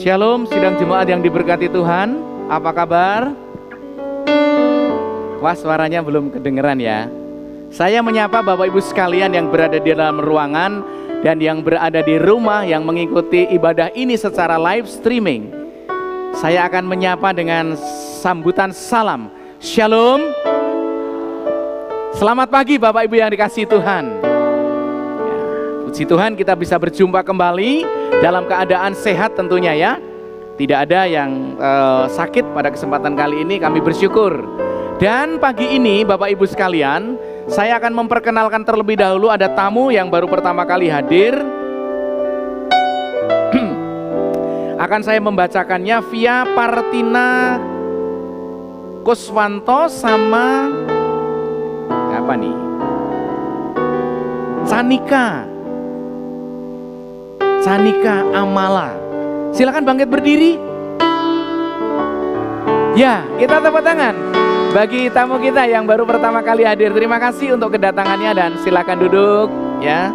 Shalom, sidang jemaat yang diberkati Tuhan. Apa kabar? Wah, suaranya belum kedengeran ya. Saya menyapa Bapak Ibu sekalian yang berada di dalam ruangan dan yang berada di rumah yang mengikuti ibadah ini secara live streaming. Saya akan menyapa dengan sambutan salam. Shalom. Selamat pagi Bapak Ibu yang dikasihi Tuhan. Puji Tuhan kita bisa berjumpa kembali dalam keadaan sehat tentunya ya. Tidak ada yang sakit pada kesempatan kali ini, kami bersyukur. Dan pagi ini Bapak Ibu sekalian, saya akan memperkenalkan terlebih dahulu ada tamu yang baru pertama kali hadir. Akan saya membacakannya via Partina Kuswanto sama apa nih? Canika Amala. Silakan bangkit berdiri. Ya, kita tepuk tangan bagi tamu kita yang baru pertama kali hadir. Terima kasih untuk kedatangannya dan silakan duduk ya.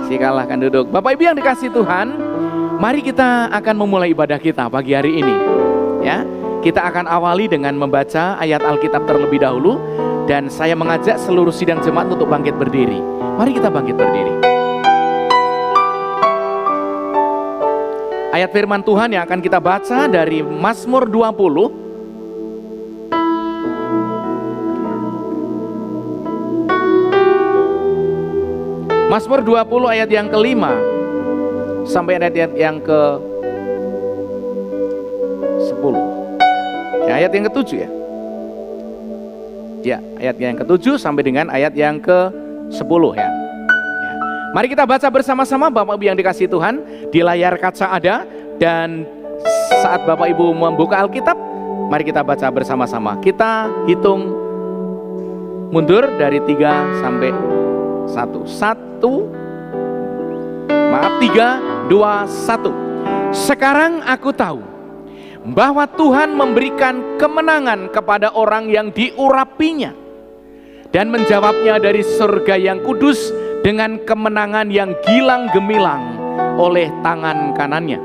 Silakan duduk. Bapak Ibu yang dikasihi Tuhan, mari kita akan memulai ibadah kita pagi hari ini. Ya, kita akan awali dengan membaca ayat Alkitab terlebih dahulu dan saya mengajak seluruh sidang jemaat untuk bangkit berdiri. Mari kita bangkit berdiri. Ayat firman Tuhan yang akan kita baca dari Mazmur 20. Mazmur 20 ayat yang kelima sampai ayat yang ke-10. Ya, ayat yang ke-7 ya. Ya, ayat yang ke-7 sampai dengan ayat yang ke-10 ya. Mari kita baca bersama-sama Bapak Ibu yang dikasihi Tuhan. Di layar kaca ada, dan saat Bapak Ibu membuka Alkitab, mari kita baca bersama-sama. Kita hitung mundur dari 3 sampai 1. 3, 2, 1. Sekarang aku tahu bahwa Tuhan memberikan kemenangan kepada orang yang diurapinya dan menjawabnya dari surga yang kudus dengan kemenangan yang gilang gemilang oleh tangan kanannya.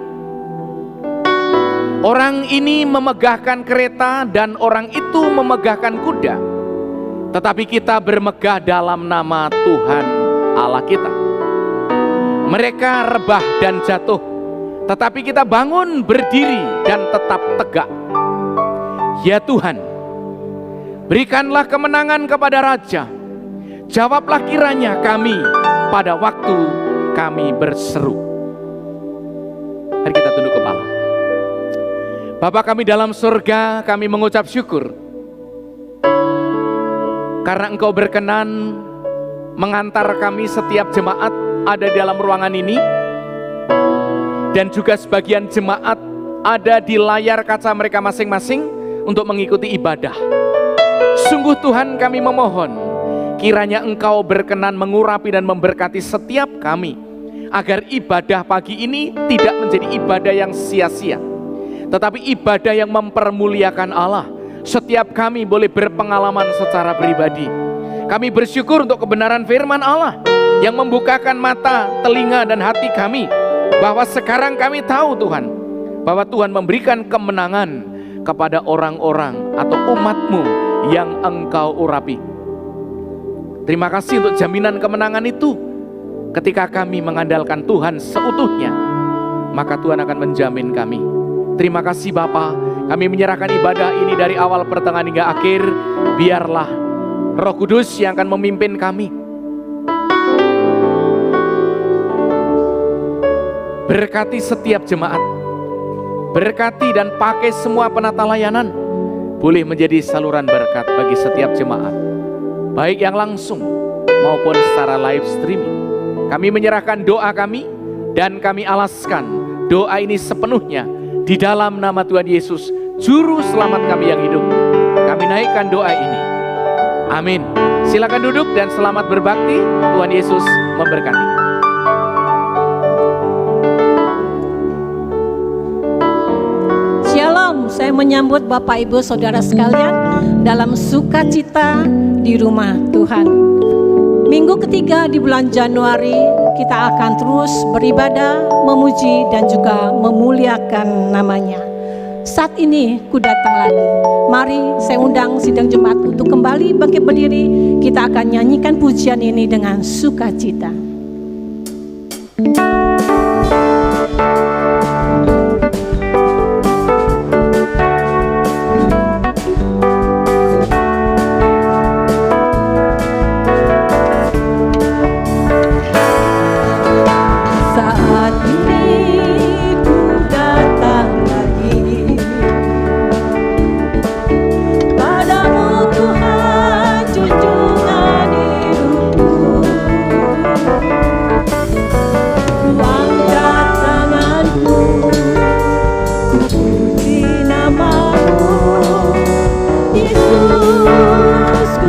Orang ini memegahkan kereta dan orang itu memegahkan kuda, tetapi kita bermegah dalam nama Tuhan Allah kita. Mereka rebah dan jatuh, tetapi kita bangun berdiri dan tetap tegak. Ya Tuhan, berikanlah kemenangan kepada Raja. Jawablah kiranya kami pada waktu kami berseru. Mari kita tunduk kepala. Bapa kami dalam surga, kami mengucap syukur karena Engkau berkenan mengantar kami setiap jemaat ada dalam ruangan ini, dan juga sebagian jemaat ada di layar kaca mereka masing-masing untuk mengikuti ibadah. Sungguh Tuhan, kami memohon kiranya Engkau berkenan mengurapi dan memberkati setiap kami, agar ibadah pagi ini tidak menjadi ibadah yang sia-sia, tetapi ibadah yang mempermuliakan Allah. Setiap kami boleh berpengalaman secara pribadi. Kami bersyukur untuk kebenaran firman Allah yang membukakan mata, telinga, dan hati kami, bahwa sekarang kami tahu Tuhan, bahwa Tuhan memberikan kemenangan kepada orang-orang atau umat-Mu yang Engkau urapi. Terima kasih untuk jaminan kemenangan itu. Ketika kami mengandalkan Tuhan seutuhnya, maka Tuhan akan menjamin kami. Terima kasih Bapa, kami menyerahkan ibadah ini dari awal, pertengahan hingga akhir. Biarlah Roh Kudus yang akan memimpin kami. Berkati setiap jemaat, berkati dan pakai semua penata layanan, boleh menjadi saluran berkat bagi setiap jemaat, baik yang langsung maupun secara live streaming. Kami menyerahkan doa kami dan kami alaskan doa ini sepenuhnya di dalam nama Tuhan Yesus, Juru Selamat kami yang hidup. Kami naikkan doa ini. Amin. Silakan duduk dan selamat berbakti. Tuhan Yesus memberkati. Shalom, saya menyambut Bapak Ibu Saudara sekalian dalam sukacita di rumah Tuhan. Minggu ketiga di bulan Januari kita akan terus beribadah, memuji dan juga memuliakan namanya. Saat ini ku datang lagi. Mari saya undang sidang jemaat untuk kembali bangkit berdiri. Kita akan nyanyikan pujian ini dengan sukacita.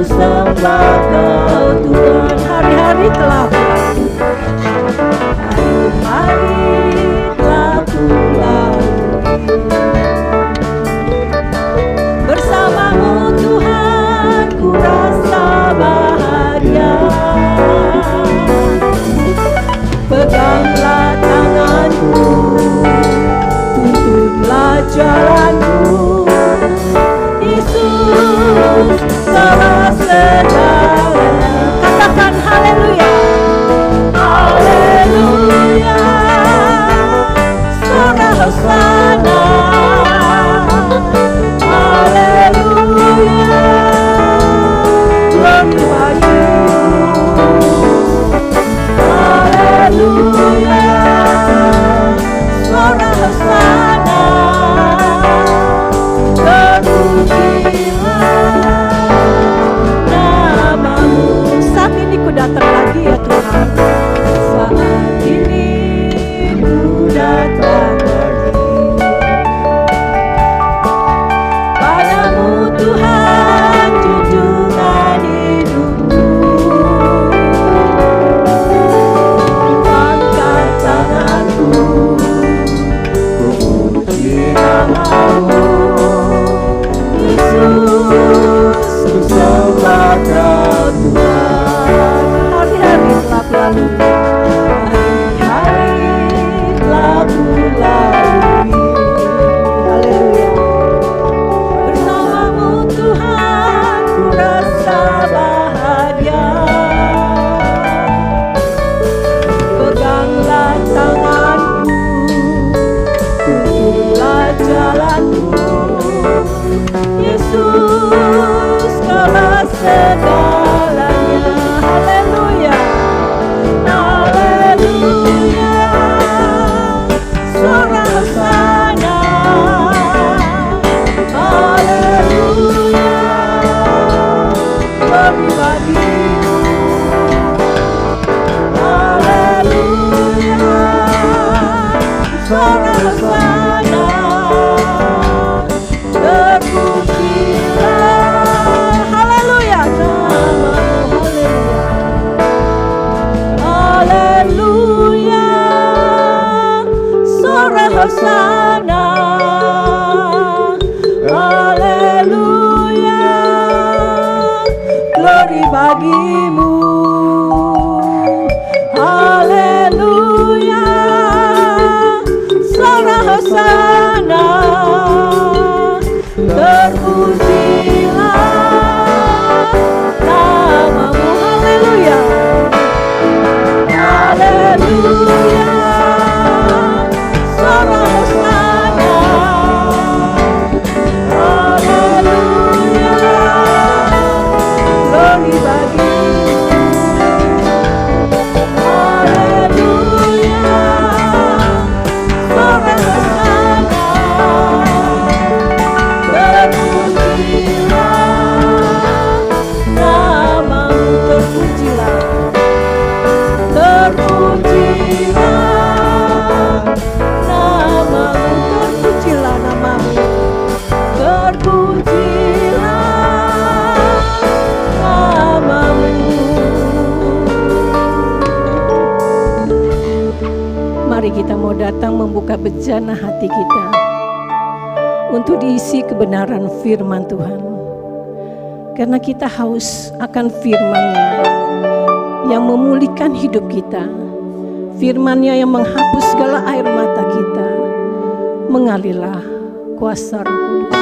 Sembah Kau Tuhan, hari-hari telah berlalu, hari-hari telah ku lalui. Bersamamu Tuhan ku rasa bahagia. Peganglah tanganku, tuntunlah jalanku, Yesus telah segalanya. Katakan haleluya, haleluya, suara hosana, haleluya, glory haleluya, suara hosana, saat ini ku datang lagi ya Tuhan. Saat ini ku datang lagi padamu Tuhan, junjungan hidupku. Angkat tanganku, ku puji namamu, Yesus, ku sembah Kau Tuhan. Hari-hari telah berlalu, hari-hari telah ku lalui. Haleluya. Bersamamu Tuhan ku rasa bahagia. Peganglah tanganku, tuntunlah jalanku, Yesus telah segalanya. Haleluya, haleluya, suara hosana, haleluya, glory bagimu, haleluya, suara hosana, terpujilah, haleluya, namamu, haleluya, suara hosana, haleluya, glory bagimu, haleluya, suara hosana, terpujilah namamu, haleluya, haleluya, suara hosana, haleluya, glory bagimu, haleluya, suara hosana, Mari kita mau datang membuka bejana hati kita untuk diisi kebenaran firman Tuhan. Karena kita haus akan firman-Nya yang memulihkan hidup kita, Firman-Nya yang menghapus segala air mata kita. Mengalirlah kuasa Roh Kudus.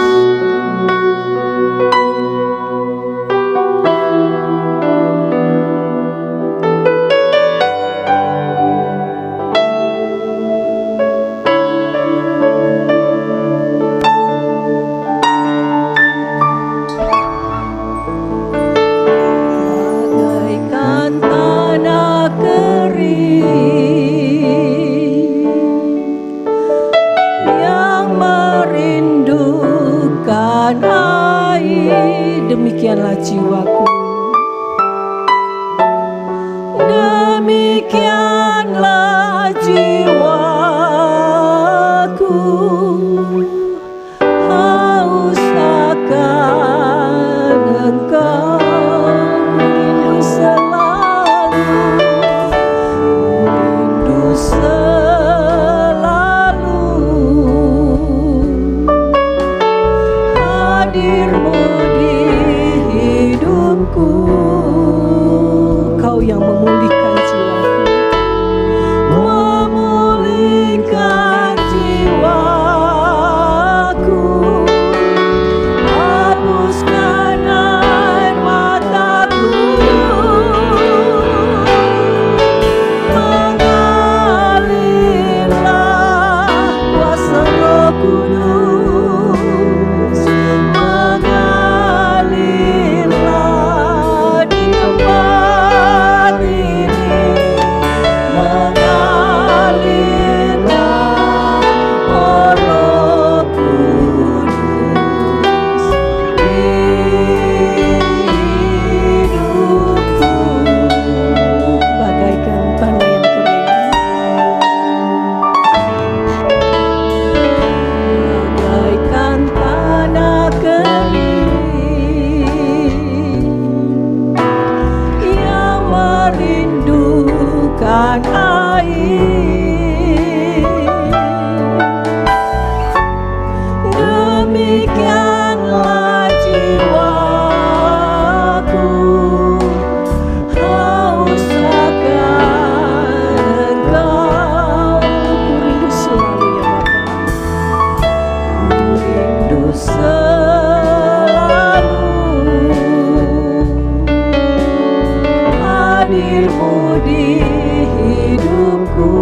Bagaikan tanah kering yang merindukan air, demikianlah jiwaku, demikianlah jiwaku, haus akan Engkau, rindu selalu, rindu selalu hadir-Mu di hidupku. Kau yang memulihkan jiwaku, memulihkan jiwaku, hapuskan air mataku, mengalirlah kuasa Roh Kudus, mengalirlah di tempat ini, mengalirlah Roh Kudus di hidupku, bagaikan tanah yang kering, bagaikan tanah kering yang merindukan air, demikianlah jiwaku, haus akan Engkau. Ku rindu selalu ya Bapa, ku rindu selalu hadir-Mu di hidupku,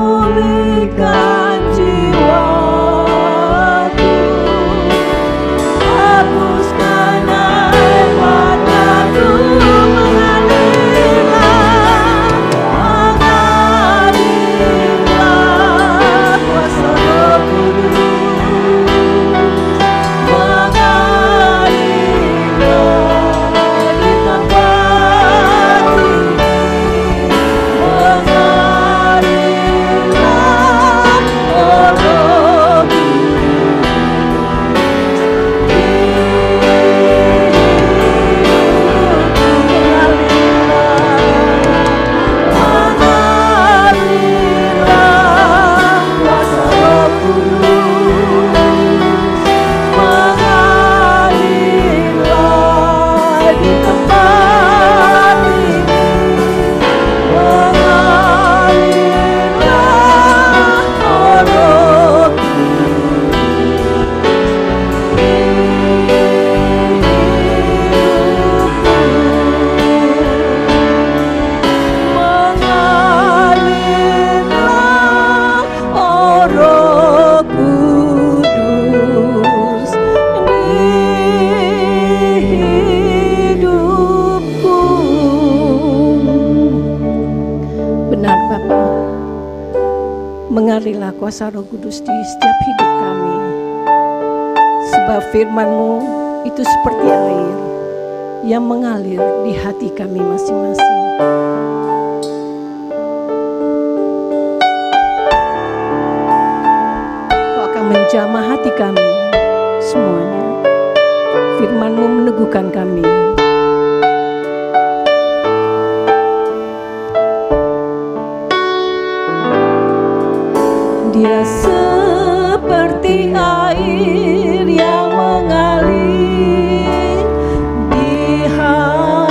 memulihkan jiwaku, hapuskan air mataku, mengalirlah, mengalirlah kuasa Roh Kudus, mengalirlah di tempat ini, mengalirlah Roh Kudus di hidupku. Benar Bapa, mengalirlah kuasa Roh Kudus di setiap hidup kami, sebab firman-Mu itu seperti air yang mengalir di hati kami masing-masing. Kau akan menjamah hati kami semuanya. Firman-Mu meneguhkan kami. Dia seperti air yang mengalir di hati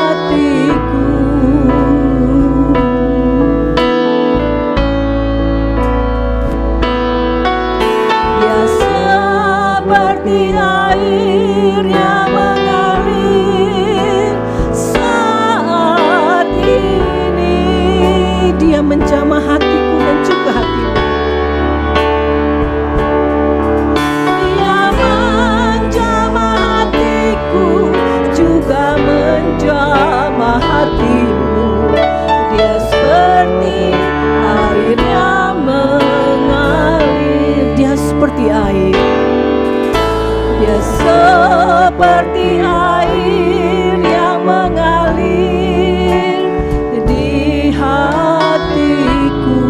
seperti air yang mengalir di hatiku.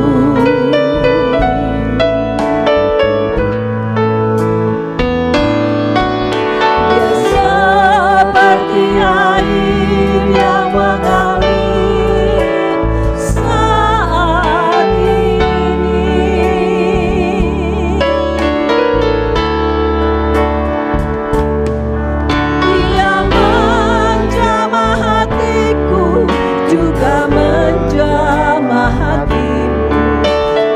Dia seperti air yang mengalir saat ini. Dia menjamah hatiku, juga menjamah hatimu.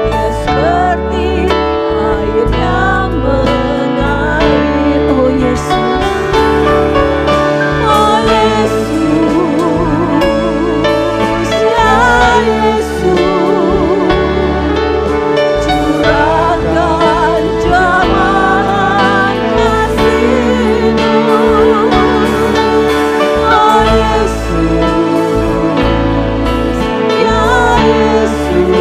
Dia seperti air yang mengalir. Oh Yesus, oh Yesus, ya Yesus, curahkan jamahan kasih-Mu. Oh Yesus, ya Yesus,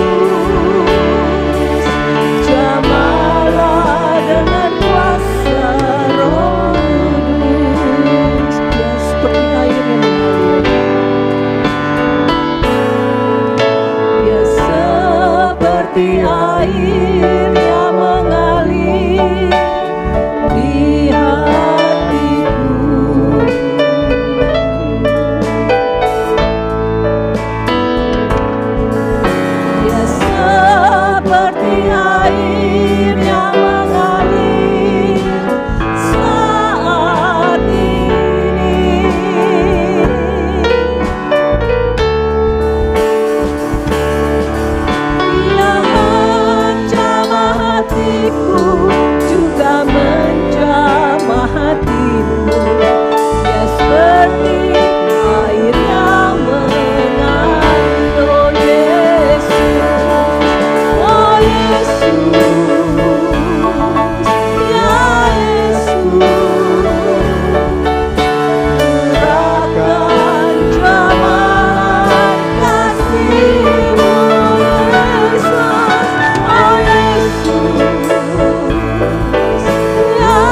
jamahlah dengan kuasa Roh Kudus. Dia seperti air yang mengalir. Dia seperti air yang mengalir di hatiku. Dia seperti air yang mengalir saat ini. Dia menjamah hatiku, juga menjamah hatimu. Dia seperti air yang mengalir. Oh Yesus, oh Yesus, ya Yesus, curahkan jamahan kasih-Mu. Yesus, oh Yesus, ya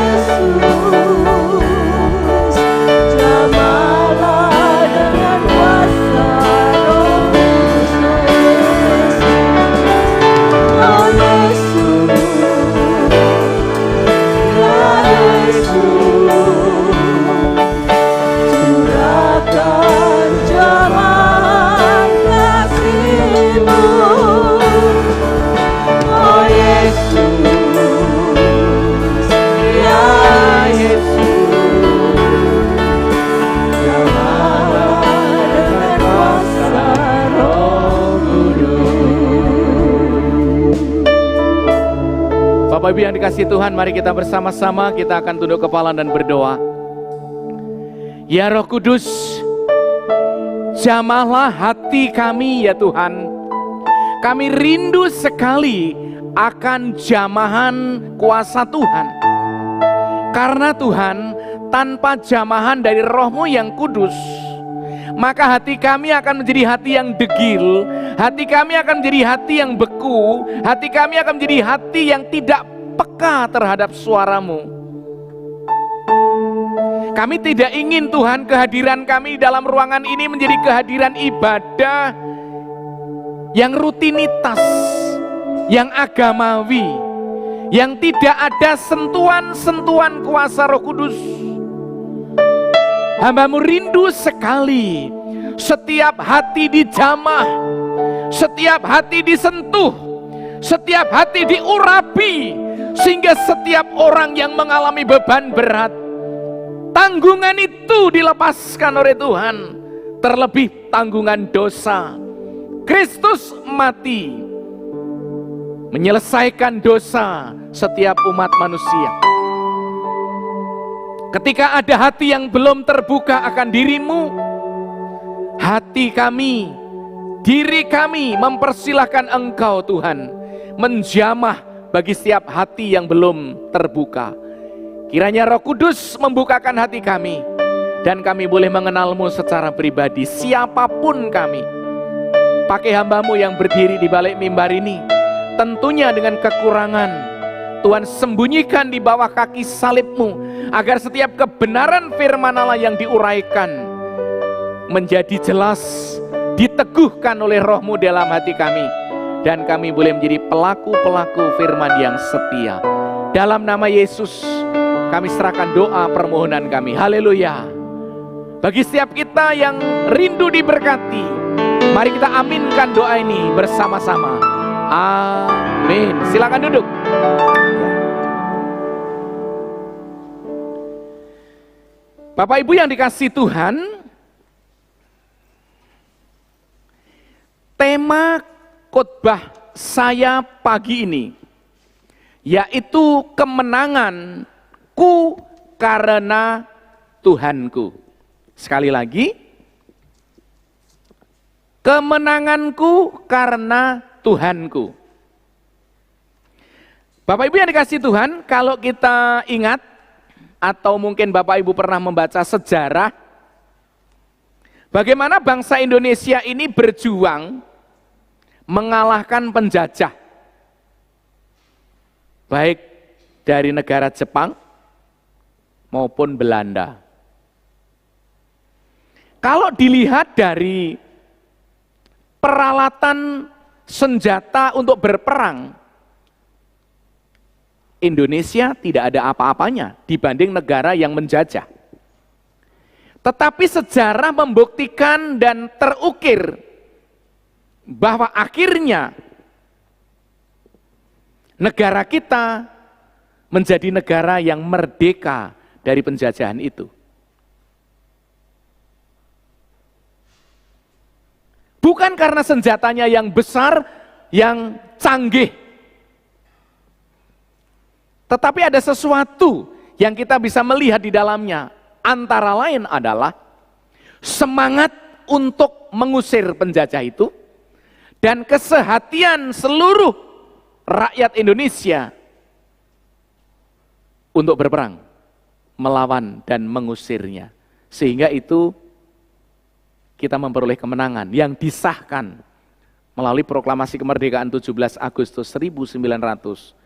Yesus, jamahlah dengan kuasa Roh Kudus. Oh Yesus, ya Yesus, curahkan jamahan kasih-Mu. Oh Yesus, ya Yesus, jamahlah dengan kuasa Roh Kudus. Bapak Ibu yang dikasihi Tuhan, mari kita bersama-sama, kita akan tunduk kepala dan berdoa. Ya Roh Kudus, jamahlah hati kami ya Tuhan. Kami rindu sekali akan jamahan kuasa Tuhan. Karena Tuhan, tanpa jamahan dari Roh-Mu yang kudus, maka hati kami akan menjadi hati yang degil, hati kami akan menjadi hati yang beku, hati kami akan menjadi hati yang tidak peka terhadap suara-Mu. Kami tidak ingin Tuhan kehadiran kami dalam ruangan ini menjadi kehadiran ibadah yang rutinitas, yang agamawi, yang tidak ada sentuhan-sentuhan kuasa Roh Kudus. Hamba-Mu rindu sekali setiap hati dijamah, setiap hati disentuh, setiap hati diurapi, sehingga setiap orang yang mengalami beban berat, tanggungan itu dilepaskan oleh Tuhan. Terlebih tanggungan dosa. Kristus mati menyelesaikan dosa setiap umat manusia. Ketika ada hati yang belum terbuka akan diri-Mu, hati kami, diri kami mempersilahkan Engkau Tuhan menjamah bagi setiap hati yang belum terbuka. Kiranya Roh Kudus membukakan hati kami, dan kami boleh mengenal-Mu secara pribadi, siapapun kami. Pakai hamba-Mu yang berdiri di balik mimbar ini, tentunya dengan kekurangan, Tuhan sembunyikan di bawah kaki salib-Mu, agar setiap kebenaran firman Allah yang diuraikan menjadi jelas, diteguhkan oleh Roh-Mu dalam hati kami, dan kami boleh menjadi pelaku-pelaku firman yang setia. Dalam nama Yesus kami serahkan doa permohonan kami. Haleluya. Bagi setiap kita yang rindu diberkati, mari kita aminkan doa ini bersama-sama. Amin. Silakan duduk. Bapak Ibu yang dikasihi Tuhan, tema khotbah saya pagi ini yaitu kemenanganku karena Tuhanku. Sekali lagi, kemenanganku karena Tuhanku. Bapak Ibu yang dikasihi Tuhan, kalau kita ingat atau mungkin Bapak Ibu pernah membaca sejarah bagaimana bangsa Indonesia ini berjuang mengalahkan penjajah, baik dari negara Jepang maupun Belanda. Kalau dilihat dari peralatan senjata untuk berperang, Indonesia tidak ada apa-apanya dibanding negara yang menjajah. Tetapi sejarah membuktikan dan terukir bahwa akhirnya negara kita menjadi negara yang merdeka dari penjajahan itu. Bukan karena senjatanya yang besar, yang canggih, tetapi ada sesuatu yang kita bisa melihat di dalamnya. Antara lain adalah semangat untuk mengusir penjajah itu dan kesehatian seluruh rakyat Indonesia untuk berperang, melawan dan mengusirnya. Sehingga itu kita memperoleh kemenangan yang disahkan melalui proklamasi kemerdekaan 17 Agustus 1945.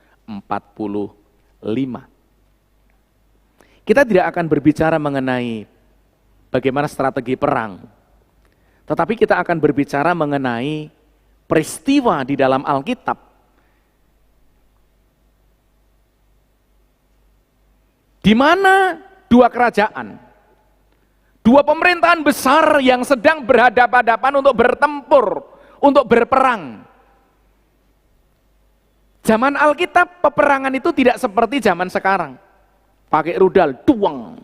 Kita tidak akan berbicara mengenai bagaimana strategi perang, tetapi kita akan berbicara mengenai peristiwa di dalam Alkitab di mana dua kerajaan, dua pemerintahan besar yang sedang berhadapan-hadapan untuk bertempur, untuk berperang. Zaman Alkitab peperangan itu tidak seperti zaman sekarang. Pakai rudal, tuang.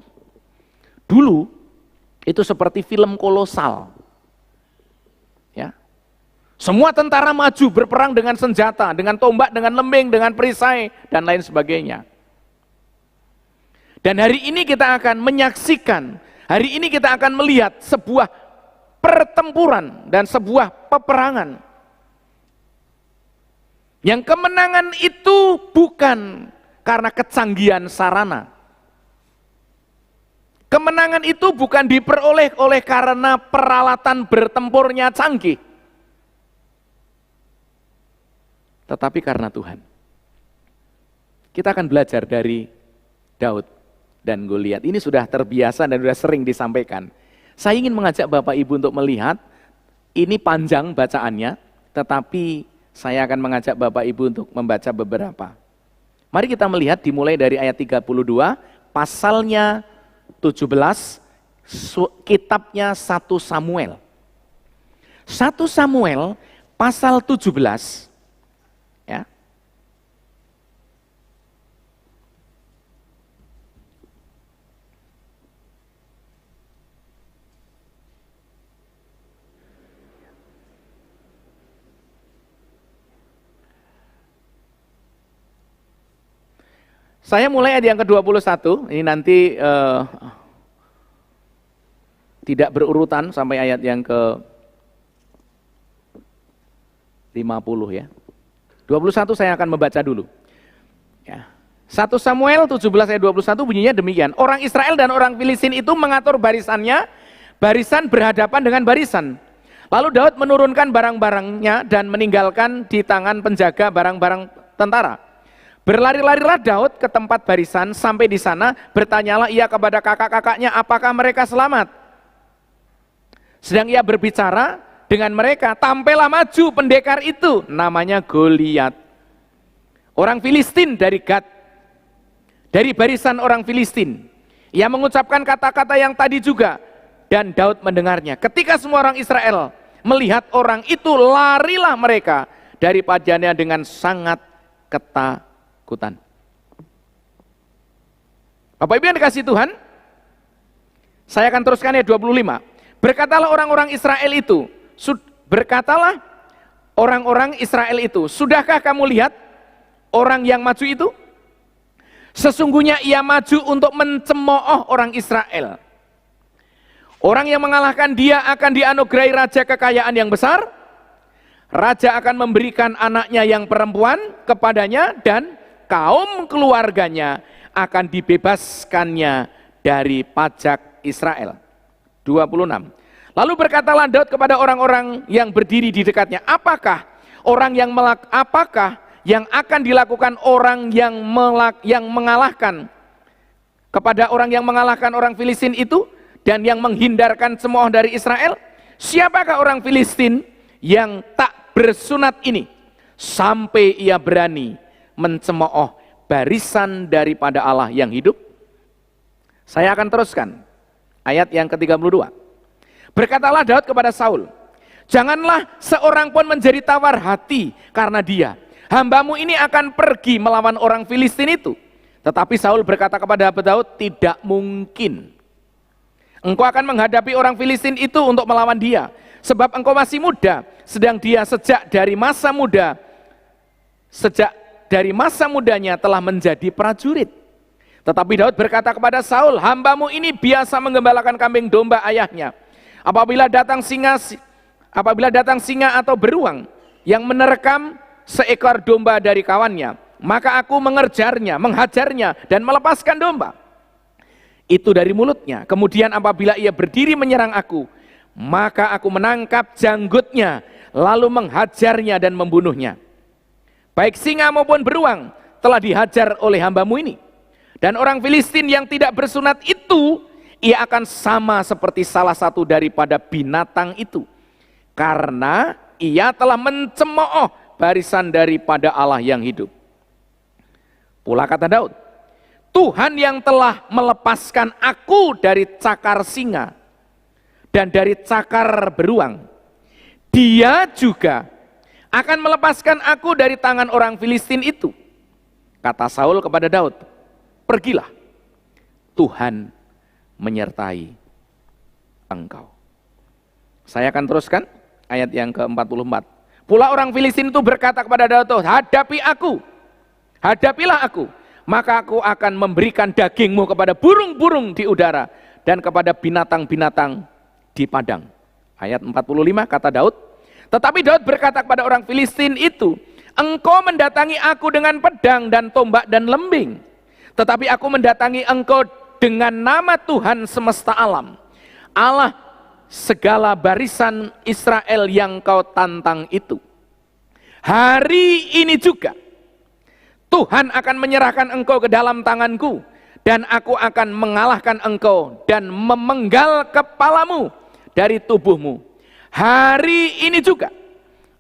Dulu itu seperti film kolosal. Ya. Semua tentara maju berperang dengan senjata, dengan tombak, dengan lembing, dengan perisai dan lain sebagainya. Dan hari ini kita akan menyaksikan, hari ini kita akan melihat sebuah pertempuran dan sebuah peperangan. Yang kemenangan itu bukan karena kecanggihan sarana. Kemenangan itu bukan diperoleh oleh karena peralatan bertempurnya canggih. Tetapi karena Tuhan. Kita akan belajar dari Daud dan Goliat. Ini sudah terbiasa dan sudah sering disampaikan. Saya ingin mengajak Bapak Ibu untuk melihat, ini panjang bacaannya, tetapi saya akan mengajak Bapak Ibu untuk membaca beberapa. Mari kita melihat dimulai dari ayat 32, pasalnya 17, kitabnya 1 Samuel. 1 Samuel pasal 17, ya. Saya mulai ayat yang ke-21, ini nanti tidak berurutan sampai ayat yang ke-50 ya. 21 saya akan membaca dulu. Ya. 1 Samuel 17 ayat 21 bunyinya demikian. Orang Israel dan orang Filistin itu mengatur barisannya, barisan berhadapan dengan barisan. Lalu Daud menurunkan barang-barangnya dan meninggalkan di tangan penjaga barang-barang tentara. Berlari-larilah Daud ke tempat barisan, sampai di sana bertanyalah ia kepada kakak-kakaknya apakah mereka selamat. Sedang ia berbicara dengan mereka, tampillah maju pendekar itu, namanya Goliat. Orang Filistin dari Gad, dari barisan orang Filistin. Ia mengucapkan kata-kata yang tadi juga, dan Daud mendengarnya. Ketika semua orang Israel melihat orang itu, larilah mereka daripadanya dengan sangat ketakutan. Bapak Ibu yang dikasihi Tuhan, saya akan teruskan ayat 25. Berkatalah orang-orang Israel itu, sudahkah kamu lihat orang yang maju itu? Sesungguhnya ia maju untuk mencemooh orang Israel. Orang yang mengalahkan dia akan dianugerahi raja kekayaan yang besar. Raja akan memberikan anaknya yang perempuan kepadanya, dan kaum keluarganya akan dibebaskannya dari pajak Israel. 26. Lalu berkatalah Daud kepada orang-orang yang berdiri di dekatnya, apakah yang akan dilakukan orang yang mengalahkan kepada orang yang mengalahkan orang Filistin itu dan yang menghindarkan cemooh dari Israel? Siapakah orang Filistin yang tak bersunat ini sampai ia berani mencemooh barisan daripada Allah yang hidup? Saya akan teruskan ayat yang ke-32. Berkatalah Daud kepada Saul, janganlah seorang pun menjadi tawar hati karena dia. Hambamu ini akan pergi melawan orang Filistin itu. Tetapi Saul berkata kepada Daud, tidak mungkin. Engkau akan menghadapi orang Filistin itu untuk melawan dia. Sebab engkau masih muda, sedang dia sejak dari masa mudanya telah menjadi prajurit. Tetapi Daud berkata kepada Saul, hambamu ini biasa menggembalakan kambing domba ayahnya. Apabila datang singa atau beruang yang menerkam seekor domba dari kawannya, maka aku menghajarnya dan melepaskan domba itu dari mulutnya. Kemudian apabila ia berdiri menyerang aku, maka aku menangkap janggutnya lalu menghajarnya dan membunuhnya. Baik singa maupun beruang telah dihajar oleh hambamu ini. Dan orang Filistin yang tidak bersunat itu, ia akan sama seperti salah satu daripada binatang itu, karena ia telah mencemooh barisan daripada Allah yang hidup. Pula kata Daud, Tuhan yang telah melepaskan aku dari cakar singa dan dari cakar beruang, dia juga akan melepaskan aku dari tangan orang Filistin itu. Kata Saul kepada Daud, pergilah, Tuhan menyertai engkau. Saya akan teruskan ayat yang ke-44. Pula orang Filistin itu berkata kepada Daud, hadapilah aku, maka aku akan memberikan dagingmu kepada burung-burung di udara dan kepada binatang-binatang di padang. Ayat 45 kata Daud, tetapi Daud berkata kepada orang Filistin itu, engkau mendatangi aku dengan pedang dan tombak dan lembing, tetapi aku mendatangi engkau dengan nama Tuhan semesta alam, Allah segala barisan Israel yang kau tantang itu. Hari ini juga Tuhan akan menyerahkan engkau ke dalam tanganku, dan aku akan mengalahkan engkau dan memenggal kepalamu dari tubuhmu. Hari ini juga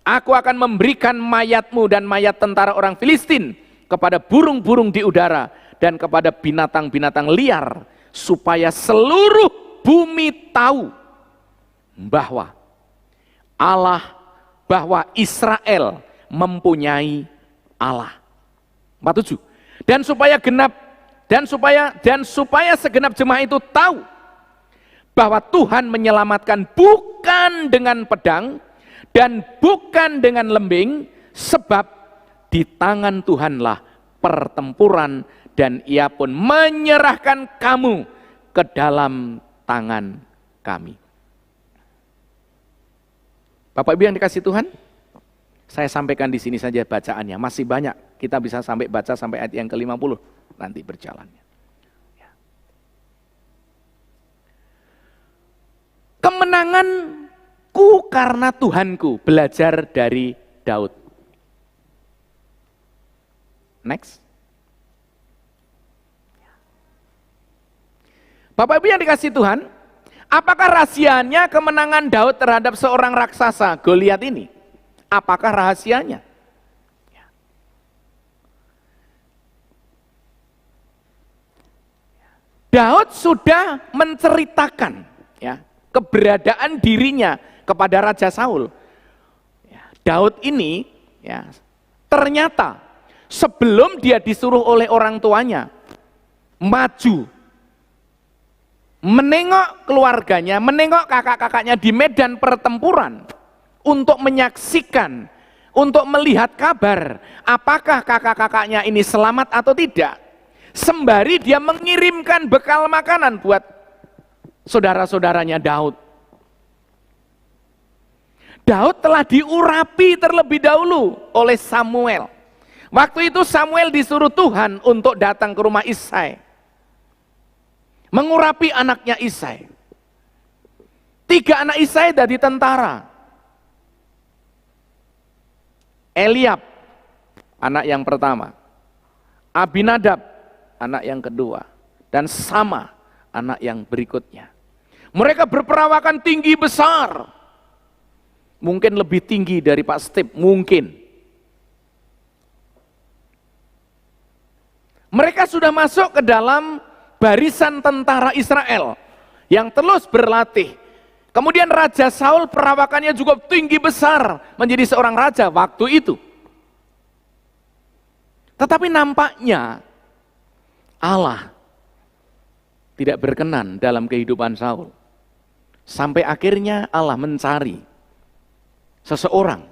aku akan memberikan mayatmu dan mayat tentara orang Filistin kepada burung-burung di udara dan kepada binatang-binatang liar, supaya seluruh bumi tahu bahwa Israel mempunyai Allah. 47. Dan supaya segenap jemaah itu tahu bahwa Tuhan menyelamatkan bukan dengan pedang dan bukan dengan lembing, sebab di tangan Tuhanlah pertempuran, dan ia pun menyerahkan kamu ke dalam tangan kami. Bapak Ibu yang dikasihi Tuhan, saya sampaikan di sini saja bacaannya. Masih banyak, kita bisa baca sampai ayat yang ke-50 nanti berjalannya. Ya. Kemenanganku karena Tuhanku, belajar dari Daud. Next. Bapak Ibu yang dikasihi Tuhan, apakah rahasianya kemenangan Daud terhadap seorang raksasa Goliat ini? Apakah rahasianya? Daud sudah menceritakan ya, keberadaan dirinya kepada Raja Saul. Daud ini ya, ternyata sebelum dia disuruh oleh orang tuanya maju, menengok keluarganya, menengok kakak-kakaknya di medan pertempuran untuk menyaksikan, untuk melihat kabar apakah kakak-kakaknya ini selamat atau tidak. Sembari dia mengirimkan bekal makanan buat saudara-saudaranya Daud. Daud telah diurapi terlebih dahulu oleh Samuel. Waktu itu Samuel disuruh Tuhan untuk datang ke rumah Isai, mengurapi anaknya Isai. 3 anak Isai dari tentara. Eliab, anak yang pertama. Abinadab, anak yang kedua, dan Sama, anak yang berikutnya. Mereka berperawakan tinggi besar, mungkin lebih tinggi dari Pak Steve, mungkin. Mereka sudah masuk ke dalam barisan tentara Israel yang terus berlatih. Kemudian Raja Saul perawakannya juga tinggi besar, menjadi seorang raja waktu itu. Tetapi nampaknya Allah tidak berkenan dalam kehidupan Saul. Sampai akhirnya Allah mencari seseorang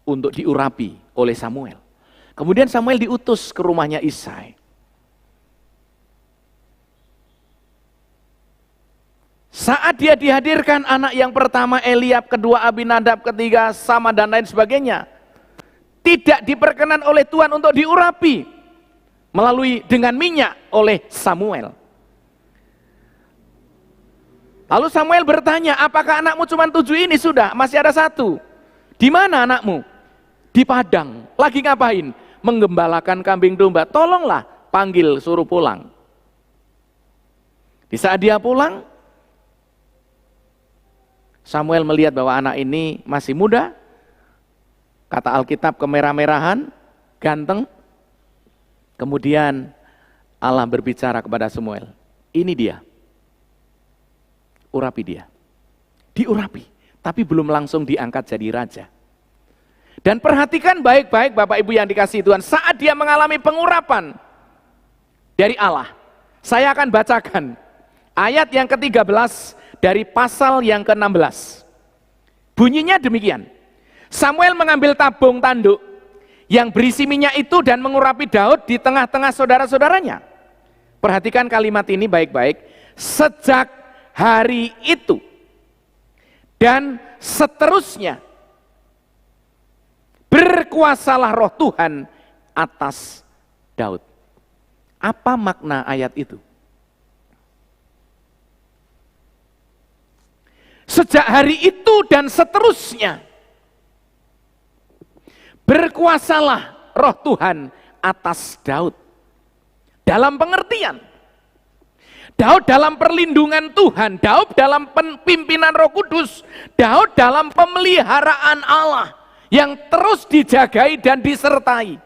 untuk diurapi oleh Samuel. Kemudian Samuel diutus ke rumahnya Isai. Saat dia dihadirkan anak yang pertama Eliab, kedua Abinadab, ketiga Sama dan lain sebagainya, tidak diperkenan oleh Tuhan untuk diurapi melalui dengan minyak oleh Samuel. Lalu Samuel bertanya, apakah anakmu cuma 7 ini sudah? Masih ada 1. Di mana anakmu? Di padang. Lagi ngapain? Menggembalakan kambing domba. Tolonglah panggil, suruh pulang. Di saat dia pulang, Samuel melihat bahwa anak ini masih muda, kata Alkitab kemerah-merahan, ganteng. Kemudian Allah berbicara kepada Samuel, ini dia, urapi dia. Diurapi, tapi belum langsung diangkat jadi raja. Dan perhatikan baik-baik Bapak Ibu yang dikasihi Tuhan, saat dia mengalami pengurapan dari Allah, saya akan bacakan ayat yang ke-13 dari pasal yang ke-16. Bunyinya demikian, Samuel mengambil tabung tanduk yang berisi minyak itu dan mengurapi Daud di tengah-tengah saudara-saudaranya. Perhatikan kalimat ini baik-baik. Sejak hari itu dan seterusnya berkuasalah roh Tuhan atas Daud. Apa makna ayat itu? Sejak hari itu dan seterusnya berkuasalah roh Tuhan atas Daud. Dalam pengertian, Daud dalam perlindungan Tuhan, Daud dalam pimpinan Roh Kudus, Daud dalam pemeliharaan Allah yang terus dijagai dan disertai.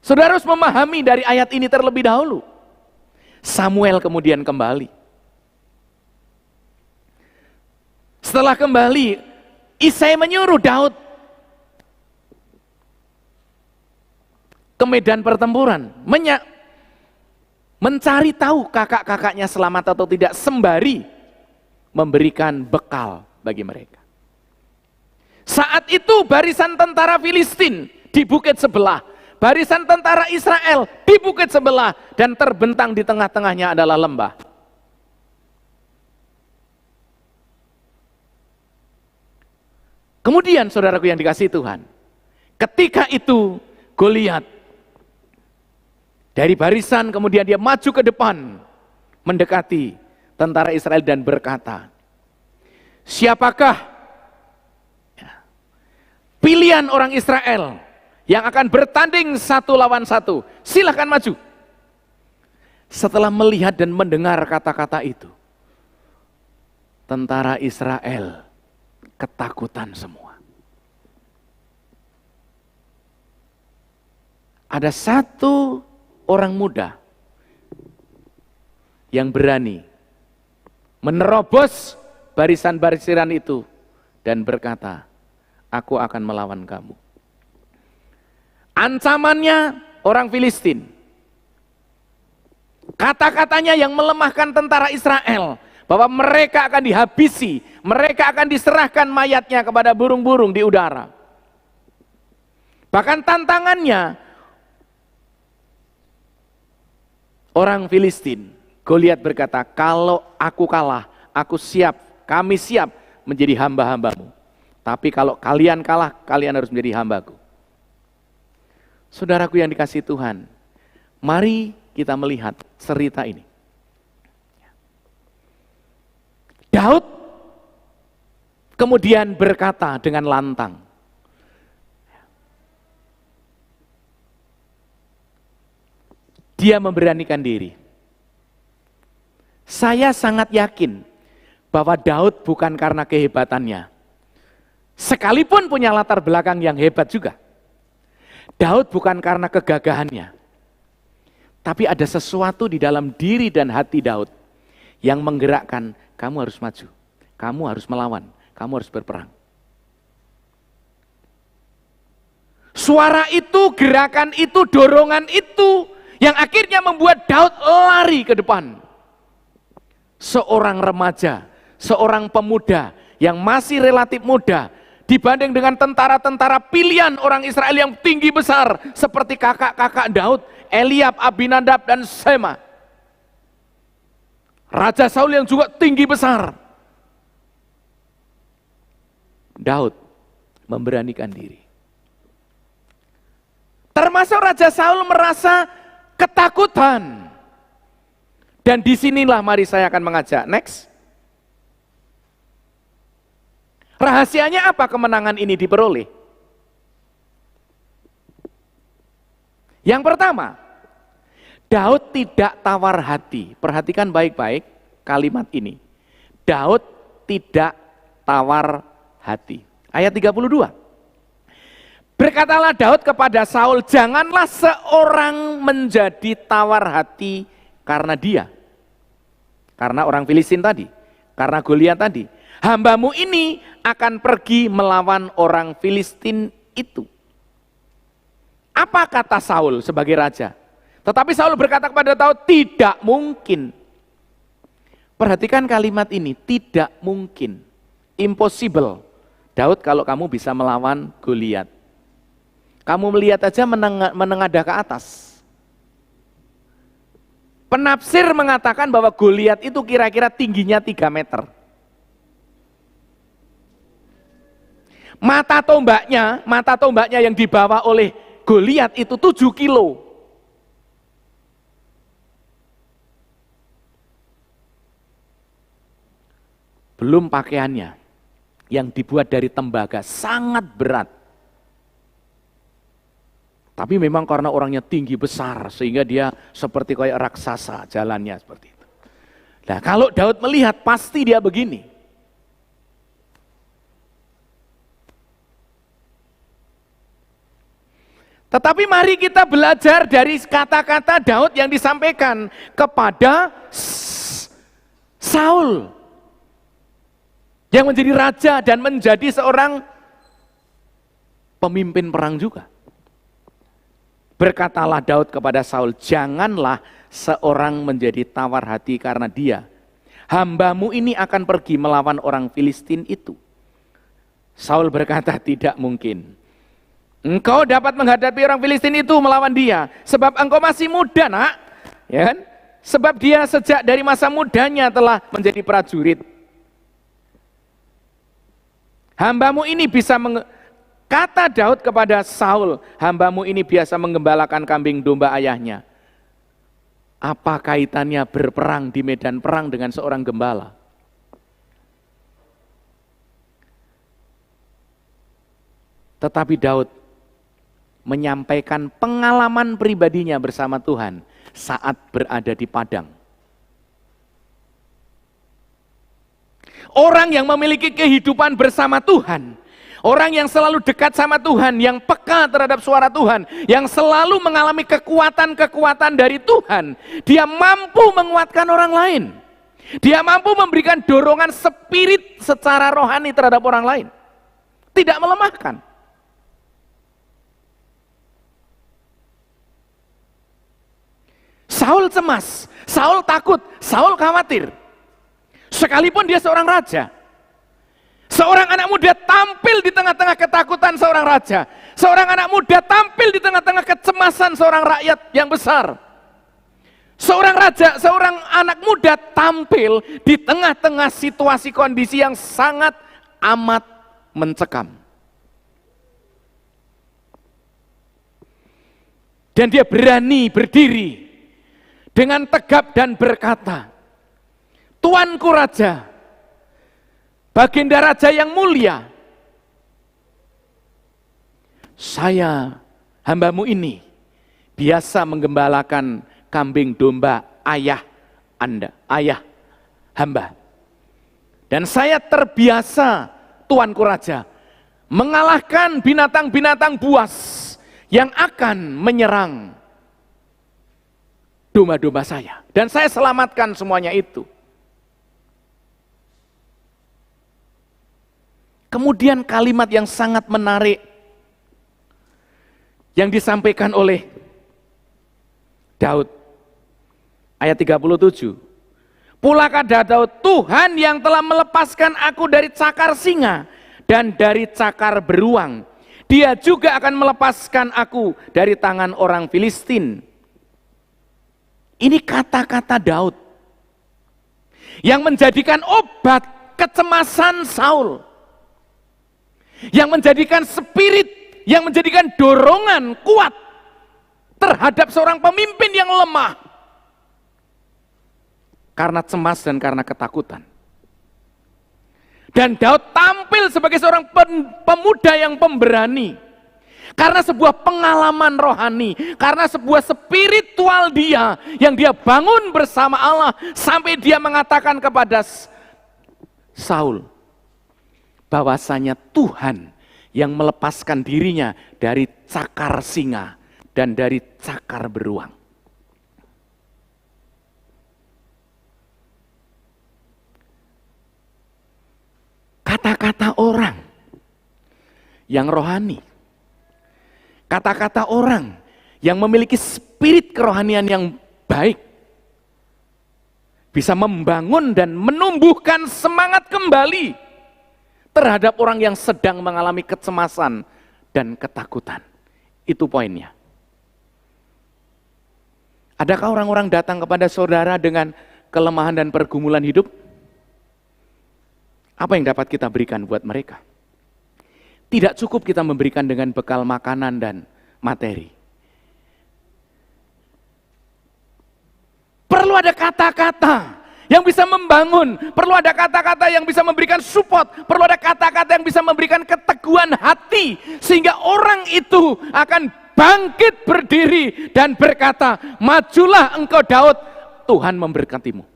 Saudara harus memahami dari ayat ini terlebih dahulu. Samuel kemudian kembali. Setelah kembali, Isai menyuruh Daud ke medan pertempuran, mencari tahu kakak-kakaknya selamat atau tidak, sembari memberikan bekal bagi mereka. Saat itu barisan tentara Filistin di bukit sebelah, barisan tentara Israel di bukit sebelah, dan terbentang di tengah-tengahnya adalah lembah. Kemudian saudaraku yang dikasihi Tuhan, ketika itu Goliat dari barisan kemudian dia maju ke depan mendekati tentara Israel dan berkata, siapakah pilihan orang Israel yang akan bertanding 1 lawan 1? Silahkan maju. Setelah melihat dan mendengar kata-kata itu, tentara Israel ketakutan semua. Ada satu orang muda yang berani menerobos barisan-barisan itu dan berkata, aku akan melawan kamu. Ancamannya orang Filistin. Kata-katanya yang melemahkan tentara Israel, bahwa mereka akan dihabisi, mereka akan diserahkan mayatnya kepada burung-burung di udara. Bahkan tantangannya, orang Filistin, Goliat berkata, kalau aku kalah, aku siap, kami siap menjadi hamba-hambamu. Tapi kalau kalian kalah, kalian harus menjadi hambaku. Saudaraku yang dikasihi Tuhan, mari kita melihat cerita ini. Daud kemudian berkata dengan lantang, dia memberanikan diri. Saya sangat yakin bahwa Daud bukan karena kehebatannya, sekalipun punya latar belakang yang hebat juga. Daud bukan karena kegagahannya, tapi ada sesuatu di dalam diri dan hati Daud yang menggerakkan, kamu harus maju, kamu harus melawan, kamu harus berperang. Suara itu, gerakan itu, dorongan itu yang akhirnya membuat Daud lari ke depan. Seorang remaja, seorang pemuda yang masih relatif muda dibanding dengan tentara-tentara pilihan orang Israel yang tinggi besar seperti kakak-kakak Daud, Eliab, Abinadab, dan Shema. Raja Saul yang juga tinggi besar. Daud memberanikan diri. Termasuk Raja Saul merasa ketakutan. Dan disinilah mari saya akan mengajak. Next. Rahasianya apa kemenangan ini diperoleh? Yang pertama, Daud tidak tawar hati. Perhatikan baik-baik kalimat ini. Daud tidak tawar hati. Ayat 32. Berkatalah Daud kepada Saul, janganlah seorang menjadi tawar hati karena dia. Karena orang Filistin tadi. Karena Goliat tadi. Hambamu ini akan pergi melawan orang Filistin itu. Apa kata Saul sebagai raja? Tetapi Saul berkata kepada Daud, tidak mungkin. Perhatikan kalimat ini, tidak mungkin. Impossible. Daud, kalau kamu bisa melawan Goliat. Kamu melihat aja menengadah ke atas. Penafsir mengatakan bahwa Goliat itu kira-kira tingginya 3 meter. Mata tombaknya yang dibawa oleh Goliat itu 7 kilo. Belum pakaiannya yang dibuat dari tembaga, sangat berat. Tapi memang karena orangnya tinggi besar sehingga dia seperti kayak raksasa jalannya seperti itu. Nah, kalau Daud melihat pasti dia begini. Tetapi mari kita belajar dari kata-kata Daud yang disampaikan kepada Saul yang menjadi raja dan menjadi seorang pemimpin perang juga. Berkatalah Daud kepada Saul, janganlah seorang menjadi tawar hati karena dia. Hambamu ini akan pergi melawan orang Filistin itu. Saul berkata, tidak mungkin. Engkau dapat menghadapi orang Filistin itu melawan dia, sebab engkau masih muda, nak. Ya kan? Sebab dia sejak dari masa mudanya telah menjadi prajurit. Hambamu ini bisa kata Daud kepada Saul, hambamu ini biasa menggembalakan kambing domba ayahnya. Apa kaitannya berperang di medan perang dengan seorang gembala? Tetapi Daud menyampaikan pengalaman pribadinya bersama Tuhan saat berada di padang. Orang yang memiliki kehidupan bersama Tuhan, orang yang selalu dekat sama Tuhan, yang peka terhadap suara Tuhan, yang selalu mengalami kekuatan-kekuatan dari Tuhan, dia mampu menguatkan orang lain. Dia mampu memberikan dorongan spirit secara rohani terhadap orang lain. Tidak melemahkan. Saul cemas, Saul takut, Saul khawatir. Sekalipun dia seorang raja. Seorang anak muda tampil di tengah-tengah ketakutan seorang raja. Seorang anak muda tampil di tengah-tengah kecemasan seorang rakyat yang besar. Seorang raja, seorang anak muda tampil di tengah-tengah situasi kondisi yang sangat amat mencekam. Dan dia berani berdiri dengan tegap dan berkata, Tuanku Raja, Baginda Raja yang mulia, saya hambamu ini biasa menggembalakan kambing domba ayah Anda, ayah hamba. Dan saya terbiasa, Tuanku Raja, mengalahkan binatang-binatang buas yang akan menyerang domba-domba saya. Dan saya selamatkan semuanya itu. Kemudian kalimat yang sangat menarik yang disampaikan oleh Daud. Ayat 37. Pula kata Daud, Tuhan yang telah melepaskan aku dari cakar singa dan dari cakar beruang, Dia juga akan melepaskan aku dari tangan orang Filistin. Ini kata-kata Daud yang menjadikan obat kecemasan Saul, yang menjadikan spirit, yang menjadikan dorongan kuat terhadap seorang pemimpin yang lemah karena cemas dan karena ketakutan. Dan Daud tampil sebagai seorang pemuda yang pemberani karena sebuah pengalaman rohani, karena sebuah spiritual dia yang dia bangun bersama Allah sampai dia mengatakan kepada Saul bahwasanya Tuhan yang melepaskan dirinya dari cakar singa dan dari cakar beruang. Kata-kata orang yang rohani, kata-kata orang yang memiliki spirit kerohanian yang baik, bisa membangun dan menumbuhkan semangat kembali terhadap orang yang sedang mengalami kecemasan dan ketakutan. Itu poinnya. Adakah orang-orang datang kepada saudara dengan kelemahan dan pergumulan hidup? Apa yang dapat kita berikan buat mereka? Tidak cukup kita memberikan dengan bekal makanan dan materi. Perlu ada kata-kata yang bisa membangun, perlu ada kata-kata yang bisa memberikan support, perlu ada kata-kata yang bisa memberikan keteguhan hati, sehingga orang itu akan bangkit berdiri dan berkata, majulah engkau Daud, Tuhan memberkatimu.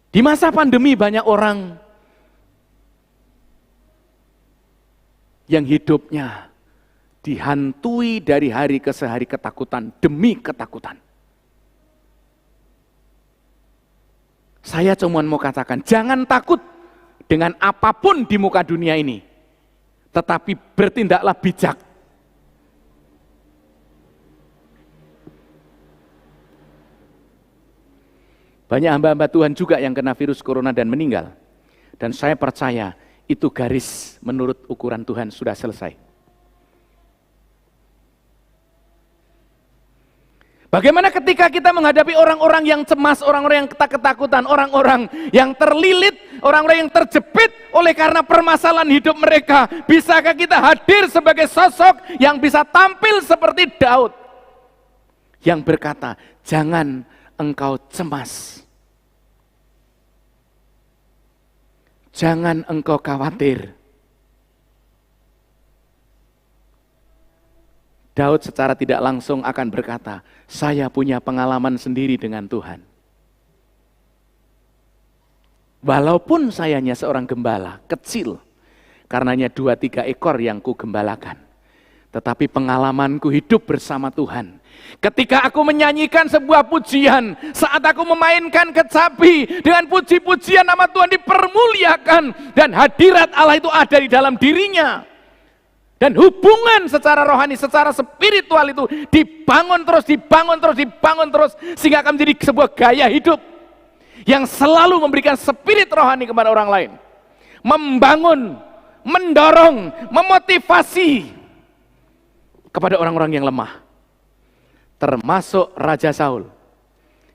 Di masa pandemi banyak orang yang hidupnya dihantui dari hari ke hari ketakutan demi ketakutan. Saya cuma mau katakan, jangan takut dengan apapun di muka dunia ini, tetapi bertindaklah bijak. Banyak hamba-hamba Tuhan juga yang kena virus corona dan meninggal. Dan saya percaya itu garis menurut ukuran Tuhan sudah selesai. Bagaimana ketika kita menghadapi orang-orang yang cemas, orang-orang yang ketakutan, orang-orang yang terlilit, orang-orang yang terjepit oleh karena permasalahan hidup mereka. Bisakah kita hadir sebagai sosok yang bisa tampil seperti Daud? Yang berkata, jangan engkau cemas. Jangan engkau khawatir. Daud secara tidak langsung akan berkata, saya punya pengalaman sendiri dengan Tuhan. Walaupun saya hanya seorang gembala, kecil, karenanya 2-3 ekor yang ku gembalakan. Tetapi pengalamanku hidup bersama Tuhan. Ketika aku menyanyikan sebuah pujian, saat aku memainkan kecapi, dengan puji-pujian nama Tuhan dipermuliakan, dan hadirat Allah itu ada di dalam dirinya. Dan hubungan secara rohani, secara spiritual itu dibangun terus, sehingga akan menjadi sebuah gaya hidup yang selalu memberikan spirit rohani kepada orang lain. Membangun, mendorong, memotivasi kepada orang-orang yang lemah. Termasuk Raja Saul.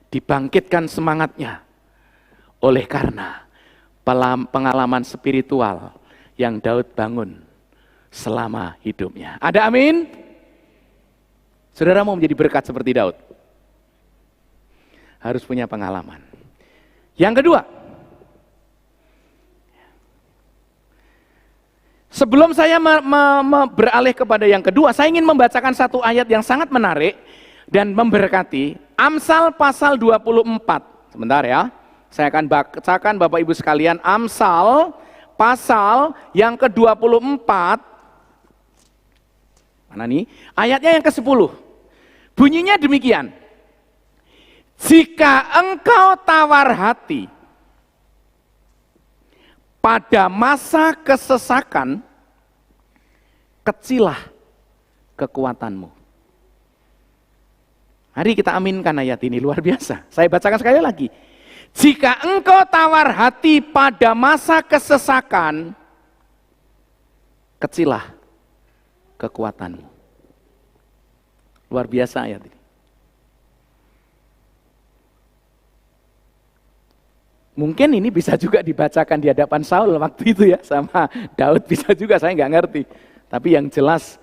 Dibangkitkan semangatnya oleh karena pengalaman spiritual yang Daud bangun selama hidupnya. Ada amin? Saudara mau menjadi berkat seperti Daud? Harus punya pengalaman. Yang kedua, sebelum saya beralih kepada yang kedua, saya ingin membacakan satu ayat yang sangat menarik dan memberkati. Amsal pasal 24. Sebentar ya, saya akan bacakan Bapak Ibu sekalian. Amsal pasal yang ke-24. Mana nih? Ayatnya yang ke-10. Bunyinya demikian. Jika engkau tawar hati pada masa kesesakan, kecilah kekuatanmu. Mari kita aminkan ayat ini, luar biasa. Saya bacakan sekali lagi. Jika engkau tawar hati pada masa kesesakan, kecilah kekuatanmu. Luar biasa ayat ini. Mungkin ini bisa juga dibacakan di hadapan Saul waktu itu ya, sama Daud bisa juga, saya nggak ngerti. Tapi yang jelas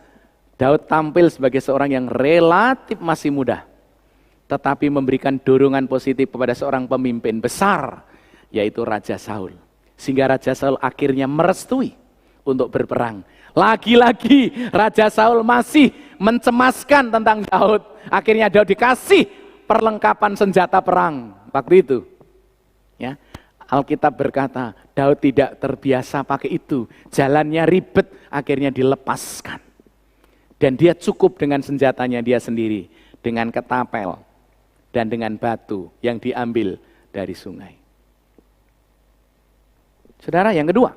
Daud tampil sebagai seorang yang relatif masih muda, tetapi memberikan dorongan positif kepada seorang pemimpin besar, yaitu Raja Saul. Sehingga Raja Saul akhirnya merestui untuk berperang. Lagi-lagi Raja Saul masih mencemaskan tentang Daud. Akhirnya Daud dikasih perlengkapan senjata perang waktu itu. Ya, Alkitab berkata, Daud tidak terbiasa pakai itu. Jalannya ribet, akhirnya dilepaskan. Dan dia cukup dengan senjatanya dia sendiri, dengan ketapel dan dengan batu yang diambil dari sungai. Saudara, yang kedua,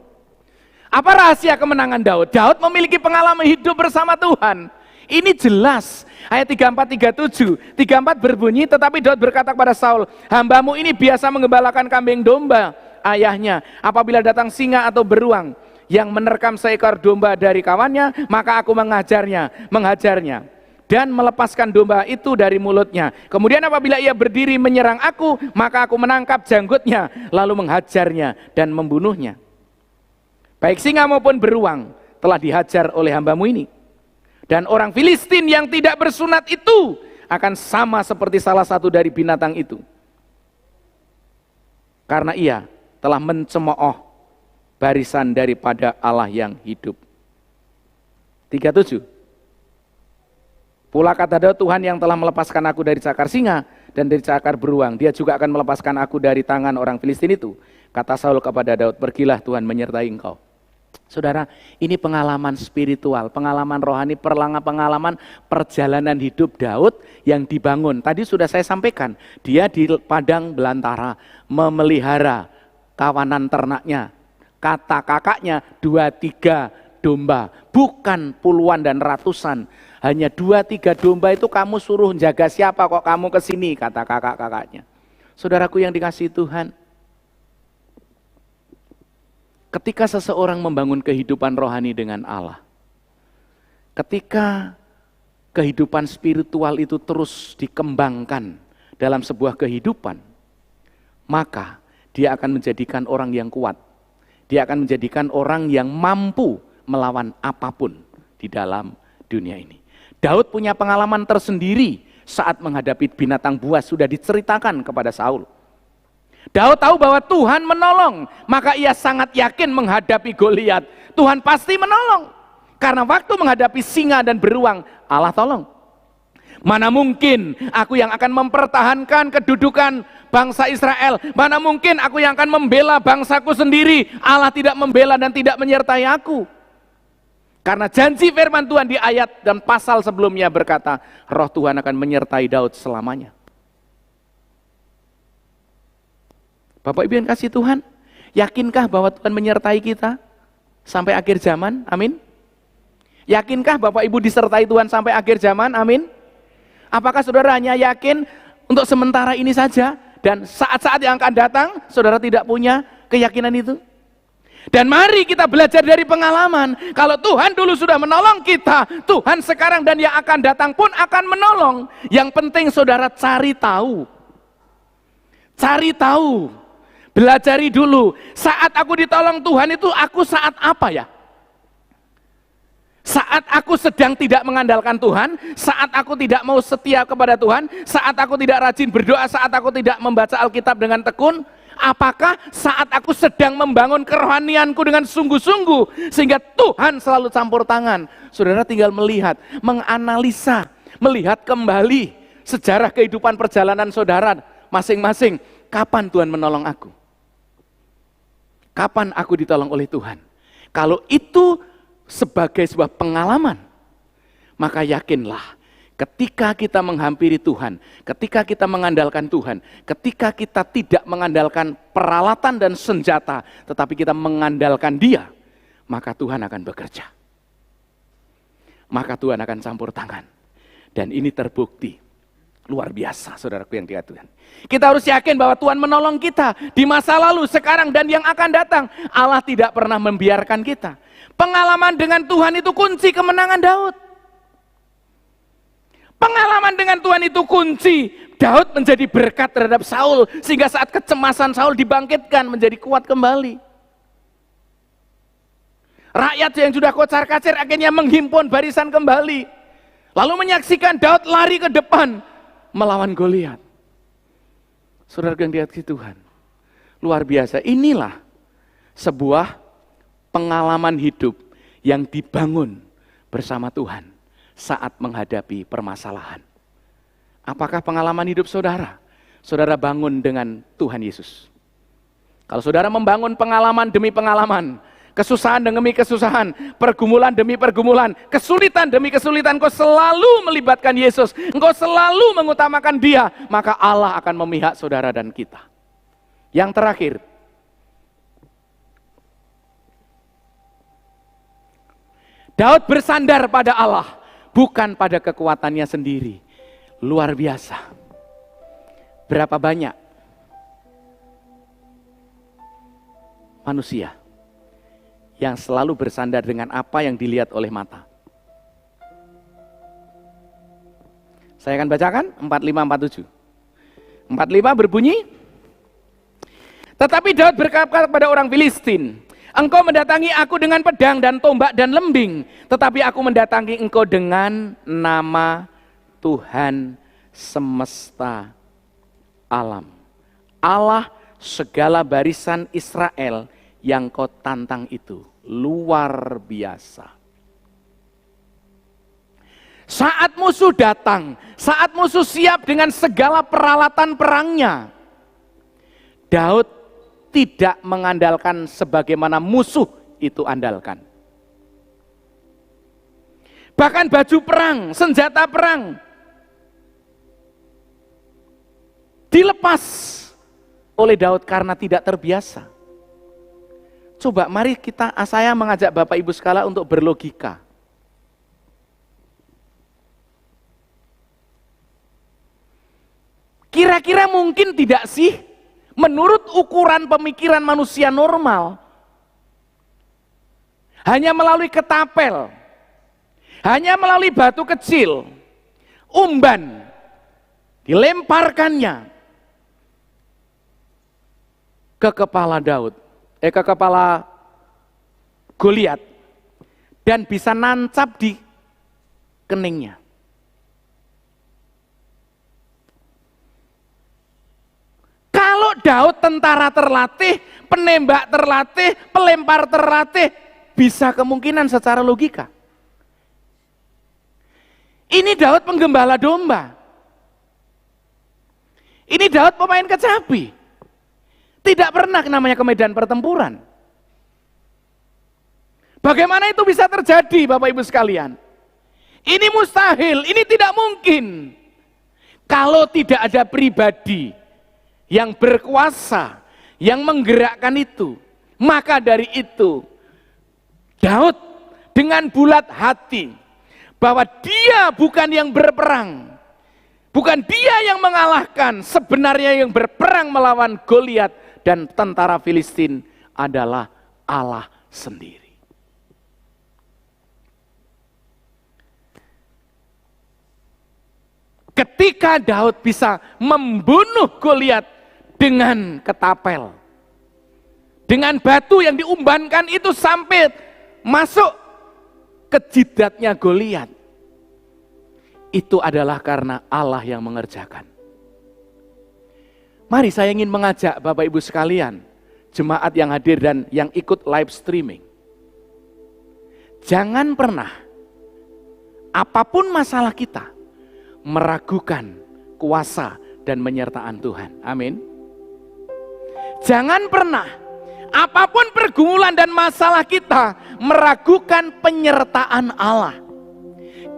apa rahasia kemenangan Daud? Daud memiliki pengalaman hidup bersama Tuhan. Ini jelas, ayat 34-37, 34 berbunyi, tetapi Daud berkata kepada Saul, hambamu ini biasa menggembalakan kambing domba ayahnya. Apabila datang singa atau beruang yang menerkam seekor domba dari kawannya, maka aku menghajarnya dan melepaskan domba itu dari mulutnya. Kemudian apabila ia berdiri menyerang aku, maka aku menangkap janggutnya, lalu menghajarnya dan membunuhnya. Baik singa maupun beruang telah dihajar oleh hambamu ini. Dan orang Filistin yang tidak bersunat itu akan sama seperti salah satu dari binatang itu. Karena ia telah mencemooh barisan daripada Allah yang hidup. 37. Pula kata Daud, Tuhan yang telah melepaskan aku dari cakar singa dan dari cakar beruang, dia juga akan melepaskan aku dari tangan orang Filistin itu. Kata Saul kepada Daud, pergilah Tuhan menyertai engkau. Saudara, ini pengalaman spiritual, pengalaman rohani, pengalaman perjalanan hidup Daud yang dibangun. Tadi sudah saya sampaikan, dia di padang belantara memelihara kawanan ternaknya. Kata kakaknya 2-3 domba, bukan puluhan dan ratusan. Hanya 2-3 domba itu kamu suruh jaga siapa kok kamu kesini, kata kakak-kakaknya. Saudaraku yang dikasihi Tuhan, ketika seseorang membangun kehidupan rohani dengan Allah, ketika kehidupan spiritual itu terus dikembangkan dalam sebuah kehidupan, maka dia akan menjadikan orang yang kuat. Dia akan menjadikan orang yang mampu melawan apapun di dalam dunia ini. Daud punya pengalaman tersendiri saat menghadapi binatang buas, sudah diceritakan kepada Saul. Daud tahu bahwa Tuhan menolong, maka ia sangat yakin menghadapi Goliat. Tuhan pasti menolong. Karena waktu menghadapi singa dan beruang, Allah tolong. Mana mungkin aku yang akan mempertahankan kedudukan bangsa Israel, mana mungkin aku yang akan membela bangsaku sendiri, Allah tidak membela dan tidak menyertai aku. Karena janji firman Tuhan di ayat dan pasal sebelumnya berkata, Roh Tuhan akan menyertai Daud selamanya. Bapak Ibu yang kasih Tuhan, yakinkah bahwa Tuhan menyertai kita sampai akhir zaman? Amin. Yakinkah Bapak Ibu disertai Tuhan sampai akhir zaman? Amin. Apakah saudara hanya yakin untuk sementara ini saja dan saat-saat yang akan datang saudara tidak punya keyakinan itu? Dan mari kita belajar dari pengalaman. Kalau Tuhan dulu sudah menolong kita, Tuhan sekarang dan yang akan datang pun akan menolong. Yang penting saudara cari tahu. Cari tahu. Belajari dulu. Saat aku ditolong Tuhan itu aku saat apa ya? Saat aku sedang tidak mengandalkan Tuhan, saat aku tidak mau setia kepada Tuhan, saat aku tidak rajin berdoa, saat aku tidak membaca Alkitab dengan tekun, apakah saat aku sedang membangun kerohanianku dengan sungguh-sungguh sehingga Tuhan selalu campur tangan? Saudara tinggal melihat, menganalisa, melihat kembali sejarah kehidupan perjalanan saudara masing-masing. Kapan Tuhan menolong aku? Kapan aku ditolong oleh Tuhan? Kalau itu sebagai sebuah pengalaman, maka yakinlah ketika kita menghampiri Tuhan, ketika kita mengandalkan Tuhan, ketika kita tidak mengandalkan peralatan dan senjata, tetapi kita mengandalkan Dia, maka Tuhan akan bekerja. Maka Tuhan akan campur tangan. Dan ini terbukti luar biasa, saudaraku yang dikasihi Tuhan. Kita harus yakin bahwa Tuhan menolong kita di masa lalu, sekarang, dan yang akan datang. Allah tidak pernah membiarkan kita. Pengalaman dengan Tuhan itu kunci kemenangan Daud. Pengalaman dengan Tuhan itu kunci Daud menjadi berkat terhadap Saul, sehingga saat kecemasan Saul dibangkitkan menjadi kuat kembali. Rakyat yang sudah kocar-kacir akhirnya menghimpun barisan kembali, lalu menyaksikan Daud lari ke depan melawan Goliat. Saudara yang dikasihi Tuhan, luar biasa. Inilah sebuah pengalaman hidup yang dibangun bersama Tuhan saat menghadapi permasalahan. Apakah pengalaman hidup saudara? Saudara bangun dengan Tuhan Yesus. Kalau saudara membangun pengalaman demi pengalaman, kesusahan demi kesusahan, pergumulan demi pergumulan, kesulitan demi kesulitan, engkau selalu melibatkan Yesus, engkau selalu mengutamakan Dia, maka Allah akan memihak saudara dan kita. Yang terakhir, Daud bersandar pada Allah, bukan pada kekuatannya sendiri. Luar biasa. Berapa banyak manusia yang selalu bersandar dengan apa yang dilihat oleh mata. Saya akan bacakan 45-47. 45 berbunyi, tetapi Daud berkata kepada orang Filistin, engkau mendatangi aku dengan pedang dan tombak dan lembing, tetapi aku mendatangi engkau dengan nama Tuhan semesta alam, Allah segala barisan Israel yang kau tantang itu. Luar biasa. Saat musuh datang, saat musuh siap dengan segala peralatan perangnya, Daud tidak mengandalkan sebagaimana musuh itu andalkan. Bahkan baju perang, senjata perang dilepas oleh Daud karena tidak terbiasa. Coba mari saya mengajak Bapak Ibu sekalian untuk berlogika. Kira-kira mungkin tidak sih menurut ukuran pemikiran manusia normal, hanya melalui ketapel, hanya melalui batu kecil, umban, dilemparkannya ke kepala ke kepala Goliat, dan bisa nancap di keningnya. Kalau Daud tentara terlatih, penembak terlatih, pelempar terlatih, bisa kemungkinan secara logika Ini Daud penggembala domba. Ini Daud pemain kecapi. Tidak pernah namanya ke medan pertempuran. Bagaimana itu bisa terjadi, Bapak Ibu sekalian? Ini mustahil, ini tidak mungkin. Kalau tidak ada pribadi yang berkuasa, yang menggerakkan itu. Maka dari itu, Daud dengan bulat hati, bahwa dia bukan yang berperang, bukan dia yang mengalahkan, sebenarnya yang berperang melawan Goliat dan tentara Filistin adalah Allah sendiri. Ketika Daud bisa membunuh Goliat dengan ketapel, dengan batu yang diumbankan itu sampai masuk ke jidatnya Goliat, itu adalah karena Allah yang mengerjakan. Mari saya ingin mengajak Bapak Ibu sekalian, jemaat yang hadir dan yang ikut live streaming, jangan pernah apapun masalah kita meragukan kuasa dan penyertaan Tuhan. Amin. Jangan pernah apapun pergumulan dan masalah kita meragukan penyertaan Allah.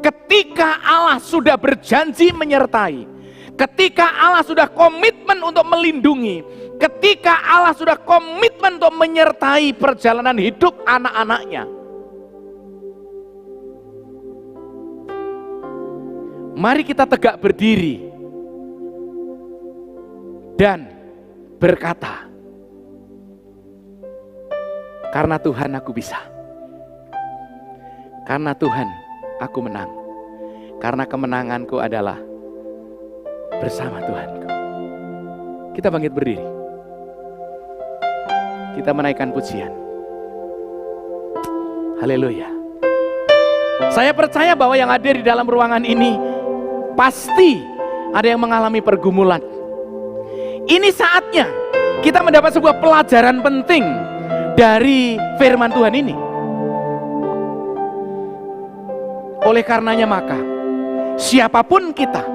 Ketika Allah sudah berjanji menyertai, ketika Allah sudah komitmen untuk melindungi, ketika Allah sudah komitmen untuk menyertai perjalanan hidup anak-anaknya, mari kita tegak berdiri dan berkata, karena Tuhan aku bisa, karena Tuhan aku menang, karena kemenanganku adalah bersama Tuhanku. Kita bangkit berdiri, kita menaikkan pujian. Haleluya. Saya percaya bahwa yang hadir di dalam ruangan ini pasti ada yang mengalami pergumulan. Ini saatnya kita mendapat sebuah pelajaran penting dari firman Tuhan ini. Oleh karenanya maka, siapapun kita,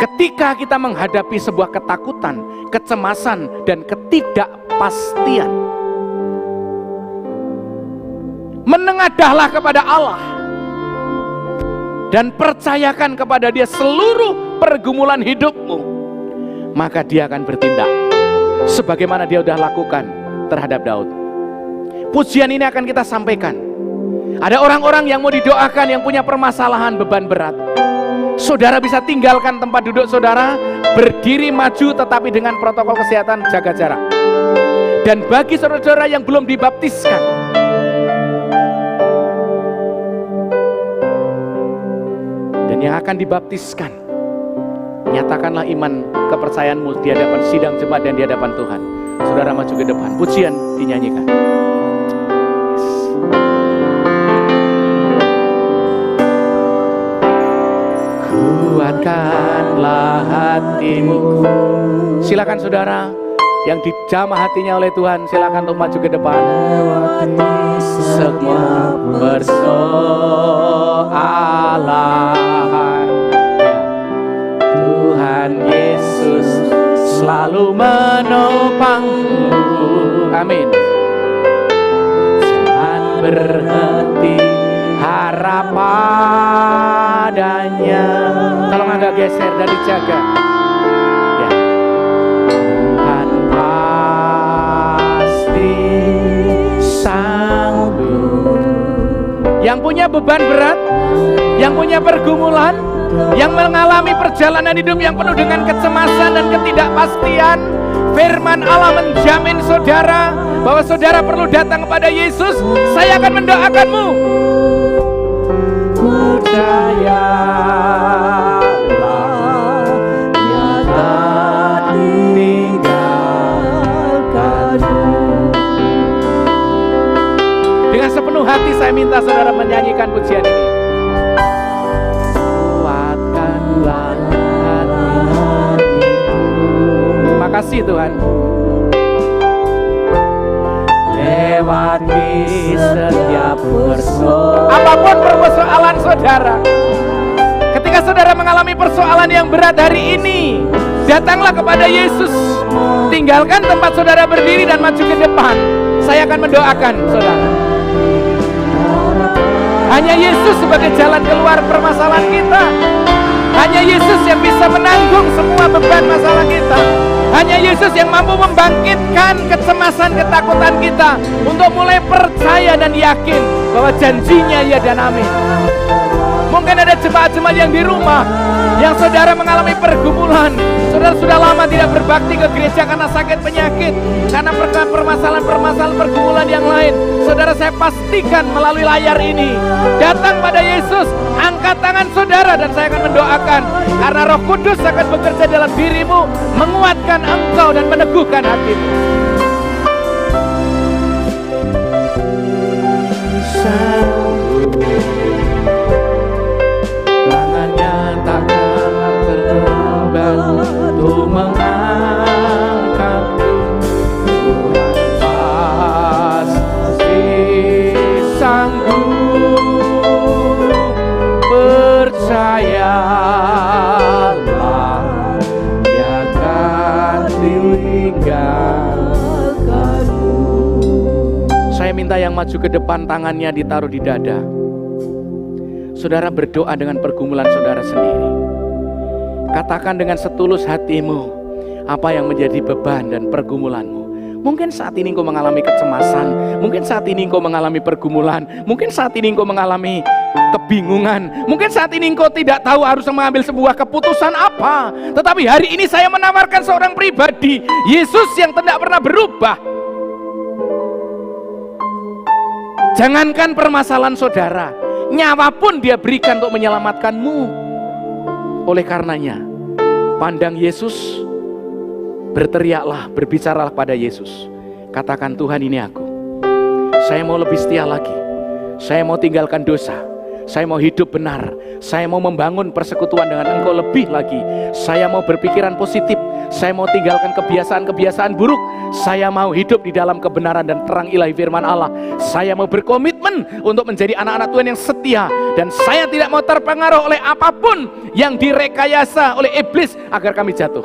ketika kita menghadapi sebuah ketakutan, kecemasan, dan ketidakpastian, menengadahlah kepada Allah dan percayakan kepada Dia seluruh pergumulan hidupmu, maka Dia akan bertindak sebagaimana Dia sudah lakukan terhadap Daud. Pujian ini akan kita sampaikan. Ada orang-orang yang mau didoakan, yang punya permasalahan beban berat. Saudara bisa tinggalkan tempat duduk saudara, berdiri maju tetapi dengan protokol kesehatan, jaga jarak. Dan bagi saudara-saudara yang belum dibaptiskan, yang akan dibaptiskan, nyatakanlah iman kepercayaanmu di hadapan sidang jemaat dan di hadapan Tuhan. Saudara maju ke depan, pujian dinyanyikan. Kuatkanlah hatimu. Silakan saudara yang dijamah hatinya oleh Tuhan, silakan untuk maju ke depan. Semua persoalan, Tuhan Yesus selalu menopangmu. Amin. Jangan berhenti harap padanya. Tolong agak geser dan dijaga. Ya. Tuhan pasti sanggup. Yang punya beban berat, yang punya pergumulan, yang mengalami perjalanan hidup yang penuh dengan kecemasan dan ketidakpastian, firman Allah menjamin saudara bahwa saudara perlu datang kepada Yesus. Saya akan mendoakanmu. Percayalah, Dia tak tinggalkanmu. Dengan sepenuh hati saya minta saudara menyanyikan pujian ini. Kuatkanlah hatiku. Terima kasih Tuhan. Lewati setiap persoalan, apapun persoalan saudara, Jika saudara mengalami persoalan yang berat hari ini, datanglah kepada Yesus. Tinggalkan tempat saudara berdiri dan maju ke depan. Saya akan mendoakan saudara. Hanya Yesus sebagai jalan keluar permasalahan kita. Hanya Yesus yang bisa menanggung semua beban masalah kita. Hanya Yesus yang mampu membangkitkan kecemasan, ketakutan kita untuk mulai percaya dan yakin bahwa janjinya ya dan amin. Mungkin ada jemaat-jemaat yang di rumah, yang saudara mengalami pergumulan. Saudara sudah lama tidak berbakti ke gereja karena sakit penyakit, karena permasalahan-permasalahan pergumulan yang lain. Saudara, saya pastikan melalui layar ini, datang pada Yesus, angkat tangan saudara, dan saya akan mendoakan. Karena Roh Kudus akan bekerja dalam dirimu, menguatkan engkau dan meneguhkan hatimu. Untuk mengangkatku, Tuhan pasti sanggup. Percayalah, Dia akan tinggalkanmu. Saya minta yang maju ke depan, tangannya ditaruh di dada. Saudara berdoa dengan pergumulan saudara sendiri. Katakan dengan setulus hatimu apa yang menjadi beban dan pergumulanmu. Mungkin saat ini engkau mengalami kecemasan, mungkin saat ini engkau mengalami pergumulan, mungkin saat ini engkau mengalami kebingungan, mungkin saat ini engkau tidak tahu harus mengambil sebuah keputusan apa. Tetapi hari ini saya menawarkan seorang pribadi, Yesus yang tidak pernah berubah. Jangankan permasalahan saudara, nyawa pun Dia berikan untuk menyelamatkanmu. Oleh karenanya, pandang Yesus, berteriaklah, berbicaralah pada Yesus. Katakan, Tuhan, ini aku. Saya mau lebih setia lagi. Saya mau tinggalkan dosa. Saya mau hidup benar. Saya mau membangun persekutuan dengan Engkau lebih lagi. Saya mau berpikiran positif. Saya mau tinggalkan kebiasaan-kebiasaan buruk. Saya mau hidup di dalam kebenaran dan terang ilahi firman Allah. Saya mau berkomitmen untuk menjadi anak-anak Tuhan yang setia. Dan saya tidak mau terpengaruh oleh apapun yang direkayasa oleh iblis agar kami jatuh.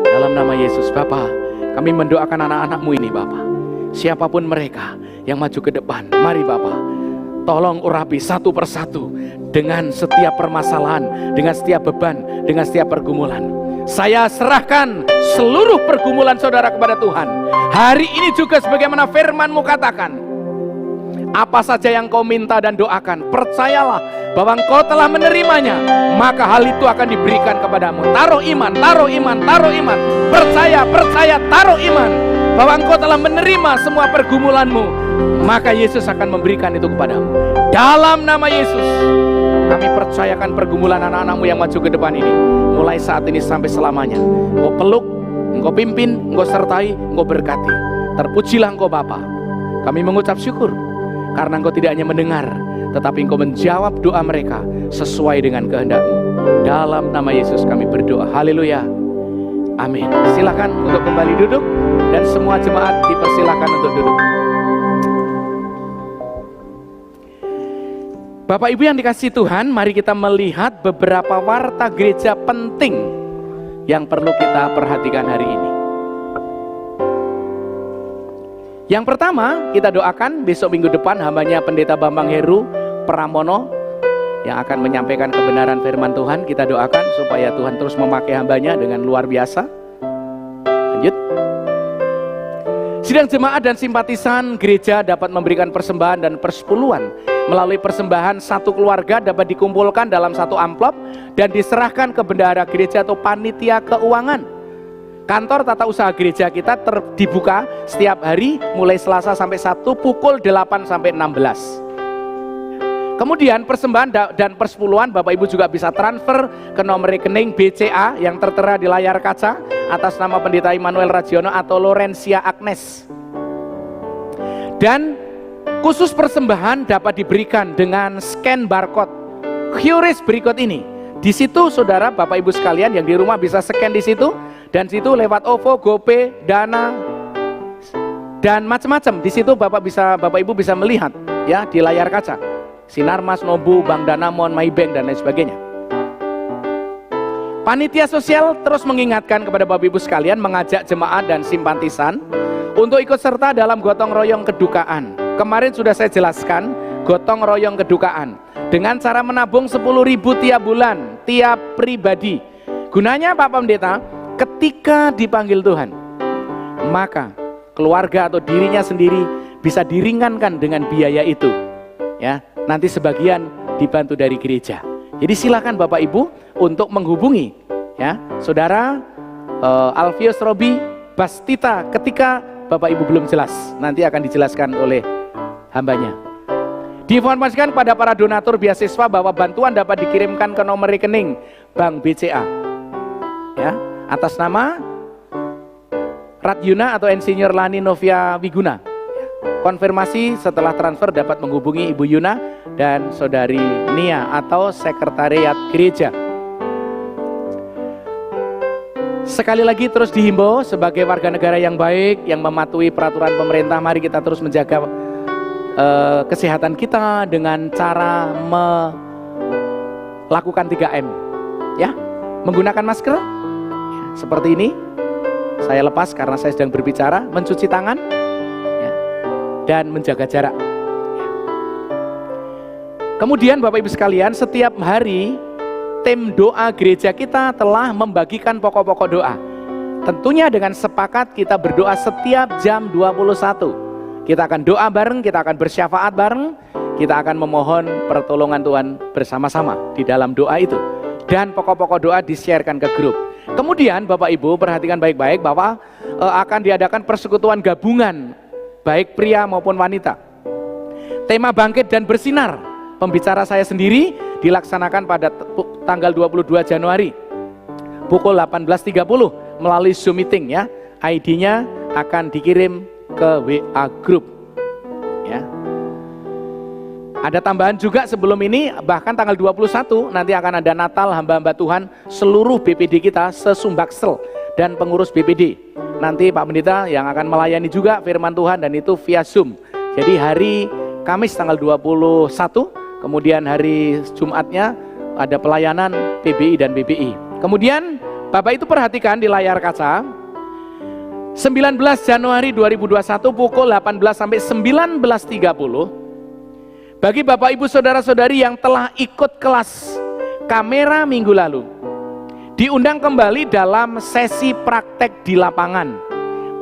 Dalam nama Yesus, Bapa, kami mendoakan anak-anak-Mu ini, Bapa. Siapapun mereka yang maju ke depan, mari Bapa, tolong urapi satu persatu dengan setiap permasalahan, dengan setiap beban, dengan setiap pergumulan. Saya serahkan seluruh pergumulan saudara kepada Tuhan. Hari ini juga sebagaimana firman-Mu katakan, apa saja yang kau minta dan doakan, percayalah bahwa engkau telah menerimanya, maka hal itu akan diberikan kepadamu. Taruh iman, taruh iman, taruh iman. Percaya, percaya, taruh iman bahwa engkau telah menerima semua pergumulanmu, maka Yesus akan memberikan itu kepadamu. Dalam nama Yesus, kami percayakan pergumulan anak-anak-Mu yang maju ke depan ini, mulai saat ini sampai selamanya. Engkau peluk, Engkau pimpin, Engkau sertai, Engkau berkati. Terpujilah Engkau Bapa. Kami mengucap syukur karena Engkau tidak hanya mendengar, tetapi Engkau menjawab doa mereka sesuai dengan kehendak-Mu. Dalam nama Yesus kami berdoa. Haleluya. Amin. Silakan untuk kembali duduk, dan semua jemaat dipersilakan untuk duduk. Bapak Ibu yang dikasihi Tuhan, mari kita melihat beberapa warta gereja penting yang perlu kita perhatikan hari ini. Yang pertama, kita doakan besok minggu depan hambanya Pendeta Bambang Heru Pramono yang akan menyampaikan kebenaran firman Tuhan. Kita doakan supaya Tuhan terus memakai hambanya dengan luar biasa. Lanjut. Sidang jemaat dan simpatisan gereja dapat memberikan persembahan dan persepuluhan. Melalui persembahan satu keluarga dapat dikumpulkan dalam satu amplop dan diserahkan ke bendahara gereja atau panitia keuangan. Kantor tata usaha gereja kita dibuka setiap hari mulai Selasa sampai Sabtu pukul 8 sampai 16. Kemudian persembahan dan persepuluhan Bapak Ibu juga bisa transfer ke nomor rekening BCA yang tertera di layar kaca atas nama Pendeta Immanuel Radiono atau Lorencia Agnes. Dan khusus persembahan dapat diberikan dengan scan barcode QRIS berikut ini. Di situ saudara Bapak Ibu sekalian yang di rumah bisa scan di situ, dan situ lewat OVO, GoPay, Dana dan macam-macam. Di situ Bapak Ibu bisa melihat ya di layar kaca. Sinarmas, Nobu, Bank Danamon, Maybank, dan lain sebagainya. Panitia sosial terus mengingatkan kepada Bapak Ibu sekalian, mengajak jemaat dan simpatisan untuk ikut serta dalam gotong royong kedukaan. Kemarin sudah saya jelaskan gotong royong kedukaan dengan cara menabung 10.000 tiap bulan, tiap pribadi. Gunanya Pak Pendeta, ketika dipanggil Tuhan, maka keluarga atau dirinya sendiri bisa diringankan dengan biaya itu. Ya, nanti sebagian dibantu dari gereja. Jadi silakan Bapak Ibu untuk menghubungi ya Saudara Alfius Robi Bastita ketika Bapak Ibu belum jelas, nanti akan dijelaskan oleh hambanya. Diinformasikan kepada para donatur beasiswa bahwa bantuan dapat dikirimkan ke nomor rekening Bank BCA ya, atas nama Radyuna atau Insinyur Lani Novia Wiguna. Konfirmasi setelah transfer dapat menghubungi Ibu Yuna dan Saudari Nia atau Sekretariat Gereja. Sekali lagi terus dihimbau sebagai warga negara yang baik, yang mematuhi peraturan pemerintah, mari kita terus menjaga kesehatan kita dengan cara melakukan 3M ya, menggunakan masker ya, seperti ini saya lepas karena saya sedang berbicara, mencuci tangan ya, dan menjaga jarak ya. Kemudian Bapak Ibu sekalian, setiap hari tim doa gereja kita telah membagikan pokok-pokok doa. Tentunya dengan sepakat kita berdoa setiap jam 21. Kita akan doa bareng, kita akan bersyafaat bareng, kita akan memohon pertolongan Tuhan bersama-sama di dalam doa itu. Dan pokok-pokok doa di-sharekan ke grup. Kemudian Bapak Ibu perhatikan baik-baik bahwa akan diadakan persekutuan gabungan, baik pria maupun wanita. Tema bangkit dan bersinar, pembicara saya sendiri dilaksanakan pada tanggal 22 Januari pukul 18.30 melalui Zoom meeting ya. ID-nya akan dikirim ke WA group ya. Ada tambahan juga sebelum ini, bahkan tanggal 21 nanti akan ada Natal hamba-hamba Tuhan seluruh BPD kita sesumbaksel dan pengurus BPD. Nanti Pak Pendeta yang akan melayani juga firman Tuhan dan itu via Zoom. Jadi hari Kamis tanggal 21, kemudian hari Jumatnya ada pelayanan PBI dan BBI. Kemudian Bapak itu perhatikan di layar kaca 19 Januari 2021 pukul 18 sampai 19.30 bagi Bapak Ibu Saudara-saudari yang telah ikut kelas kamera minggu lalu, diundang kembali dalam sesi praktek di lapangan,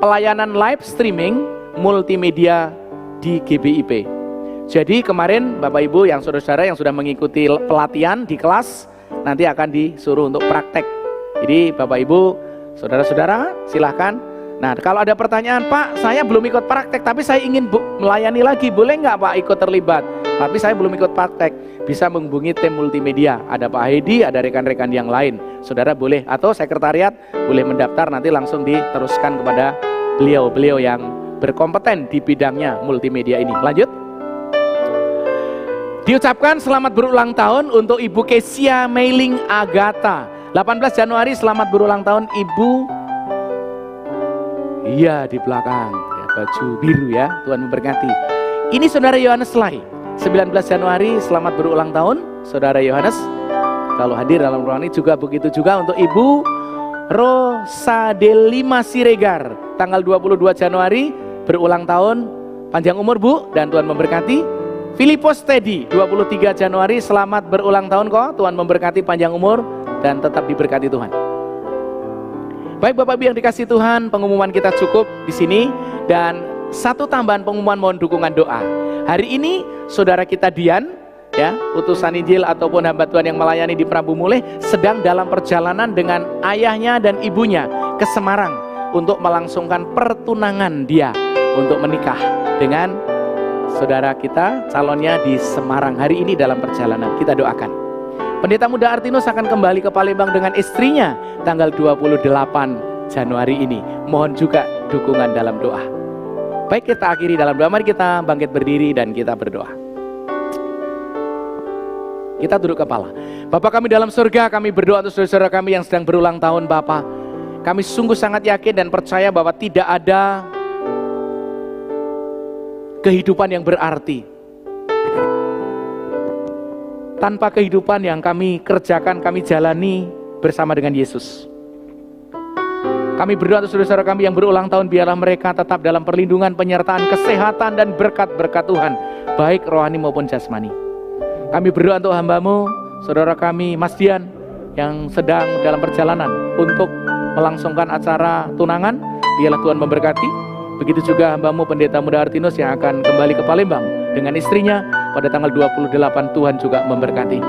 pelayanan live streaming multimedia di GBIP. Jadi kemarin Bapak Ibu yang saudara-saudara yang sudah mengikuti pelatihan di kelas nanti akan disuruh untuk praktek. Jadi Bapak Ibu saudara-saudara silahkan. Nah kalau ada pertanyaan, Pak saya belum ikut praktek tapi saya ingin melayani lagi, boleh nggak Pak ikut terlibat? Tapi saya belum ikut praktek, bisa menghubungi tim multimedia, ada Pak Hedi, ada rekan-rekan yang lain. Saudara boleh, atau sekretariat boleh mendaftar, nanti langsung diteruskan kepada beliau-beliau yang berkompeten di bidangnya multimedia ini. Lanjut. Diucapkan selamat berulang tahun untuk Ibu Kesia Mailing Agatha. 18 Januari selamat berulang tahun Ibu. Iya di belakang ya, baju biru ya, Tuhan memberkati. Ini Saudara Yohanes Lai, 19 Januari selamat berulang tahun Saudara Yohanes. Kalau hadir dalam ruangan ini juga begitu juga untuk Ibu Rosa Delima Siregar, tanggal 22 Januari berulang tahun, panjang umur Bu dan Tuhan memberkati. Filipos Teddy 23 Januari selamat berulang tahun kok, Tuhan memberkati, panjang umur dan tetap diberkati Tuhan. Baik Bapak Ibu yang dikasih Tuhan, pengumuman kita cukup di sini dan satu tambahan pengumuman mohon dukungan doa. Hari ini saudara kita Dian ya, utusan Injil ataupun hamba Tuhan yang melayani di Prabu Muleh sedang dalam perjalanan dengan ayahnya dan ibunya ke Semarang untuk melangsungkan pertunangan dia untuk menikah dengan saudara kita calonnya di Semarang. Hari ini dalam perjalanan, kita doakan. Pendeta Muda Artinus akan kembali ke Palembang dengan istrinya tanggal 28 Januari ini. Mohon juga dukungan dalam doa. Baik, kita akhiri dalam doa. Mari kita bangkit berdiri dan kita berdoa. Kita duduk kepala. Bapa kami dalam surga, kami berdoa untuk saudara-saudara kami yang sedang berulang tahun Bapa. Kami sungguh sangat yakin dan percaya bahwa tidak ada kehidupan yang berarti tanpa kehidupan yang kami kerjakan, kami jalani bersama dengan Yesus. Kami berdoa untuk saudara-saudara kami yang berulang tahun, biarlah mereka tetap dalam perlindungan, penyertaan, kesehatan, dan berkat-berkat Tuhan, baik rohani maupun jasmani. Kami berdoa untuk hamba-Mu, saudara kami Mas Dian, yang sedang dalam perjalanan untuk melangsungkan acara tunangan, biarlah Tuhan memberkati. Begitu juga hamba-Mu Pendeta Muda Artinus yang akan kembali ke Palembang dengan istrinya pada tanggal 28, Tuhan juga memberkati.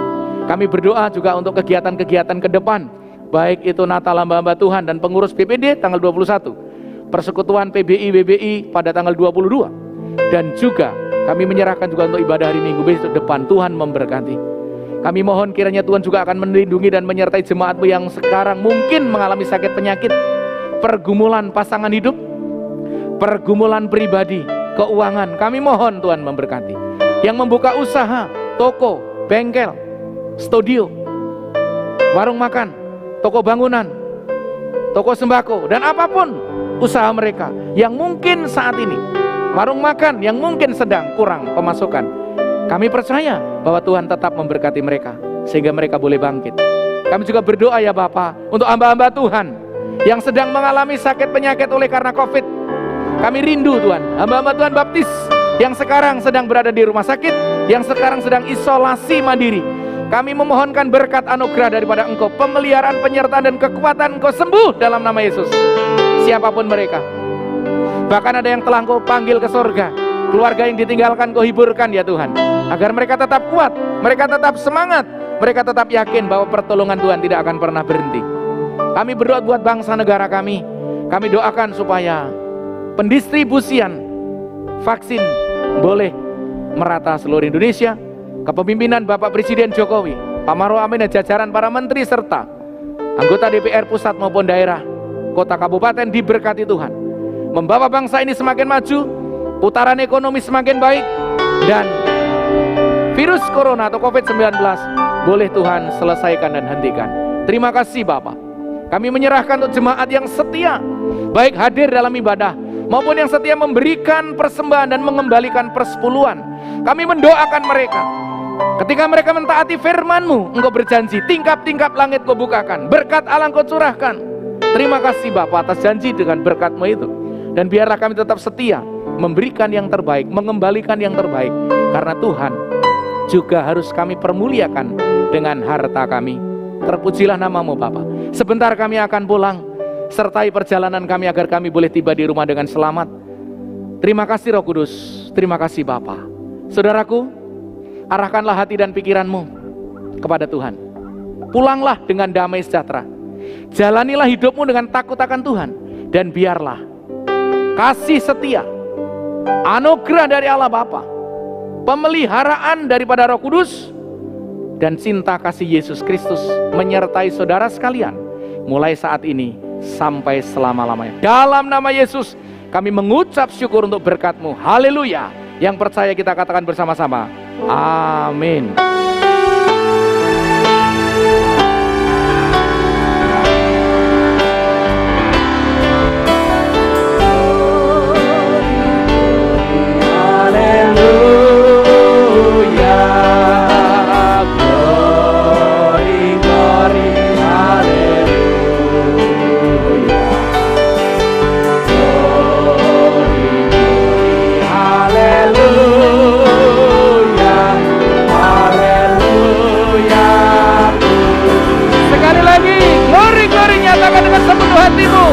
Kami berdoa juga untuk kegiatan-kegiatan ke depan, baik itu Natal hamba-hamba Tuhan dan pengurus BPD tanggal 21, persekutuan PBI-BBI pada tanggal 22, dan juga kami menyerahkan juga untuk ibadah hari Minggu besok depan. Tuhan memberkati. Kami mohon kiranya Tuhan juga akan melindungi dan menyertai jemaat-Mu yang sekarang mungkin mengalami sakit penyakit, pergumulan pasangan hidup, pergumulan pribadi, keuangan. Kami mohon Tuhan memberkati. Yang membuka usaha, toko, bengkel, studio, warung makan, toko bangunan, toko sembako, dan apapun usaha mereka yang mungkin saat ini, warung makan yang mungkin sedang kurang pemasukan, kami percaya bahwa Tuhan tetap memberkati mereka sehingga mereka boleh bangkit. Kami juga berdoa ya Bapa untuk hamba-hamba Tuhan yang sedang mengalami sakit penyakit oleh karena COVID. Kami rindu Tuhan, hamba-hamba Tuhan baptis yang sekarang sedang berada di rumah sakit, yang sekarang sedang isolasi mandiri. Kami memohonkan berkat anugerah daripada Engkau, pemeliharaan, penyertaan, dan kekuatan Engkau, sembuh dalam nama Yesus. Siapapun mereka, bahkan ada yang telah Engkau panggil ke sorga, keluarga yang ditinggalkan Engkau hiburkan ya Tuhan, agar mereka tetap kuat, mereka tetap semangat, mereka tetap yakin bahwa pertolongan Tuhan tidak akan pernah berhenti. Kami berdoa buat bangsa negara kami. Kami doakan supaya pendistribusian vaksin boleh merata seluruh Indonesia. Kepemimpinan Bapak Presiden Jokowi, Pak Maruf Amin, dan jajaran para menteri serta anggota DPR pusat maupun daerah, kota kabupaten diberkati Tuhan, membawa bangsa ini semakin maju, putaran ekonomi semakin baik, dan virus corona atau COVID-19 boleh Tuhan selesaikan dan hentikan. Terima kasih Bapak. Kami menyerahkan untuk jemaat yang setia, baik hadir dalam ibadah maupun yang setia memberikan persembahan dan mengembalikan persepuluhan. Kami mendoakan mereka, ketika mereka mentaati firman-Mu, Engkau berjanji, tingkap-tingkap langit Kau bukakan, berkat Allah Kau curahkan. Terima kasih Bapa atas janji dengan berkat-Mu itu. Dan biarlah kami tetap setia, memberikan yang terbaik, mengembalikan yang terbaik. Karena Tuhan juga harus kami permuliakan dengan harta kami. Terpujilah nama-Mu Bapa. Sebentar kami akan pulang, sertai perjalanan kami agar kami boleh tiba di rumah dengan selamat. Terima kasih Roh Kudus, terima kasih Bapa. Saudaraku, arahkanlah hati dan pikiranmu kepada Tuhan. Pulanglah dengan damai sejahtera. Jalanilah hidupmu dengan takut akan Tuhan. Dan biarlah kasih setia, anugerah dari Allah Bapa, pemeliharaan daripada Roh Kudus, dan cinta kasih Yesus Kristus menyertai saudara sekalian mulai saat ini sampai selama-lamanya. Dalam nama Yesus kami mengucap syukur untuk berkat-Mu. Haleluya. Yang percaya kita katakan bersama-sama, amin. Hatimu.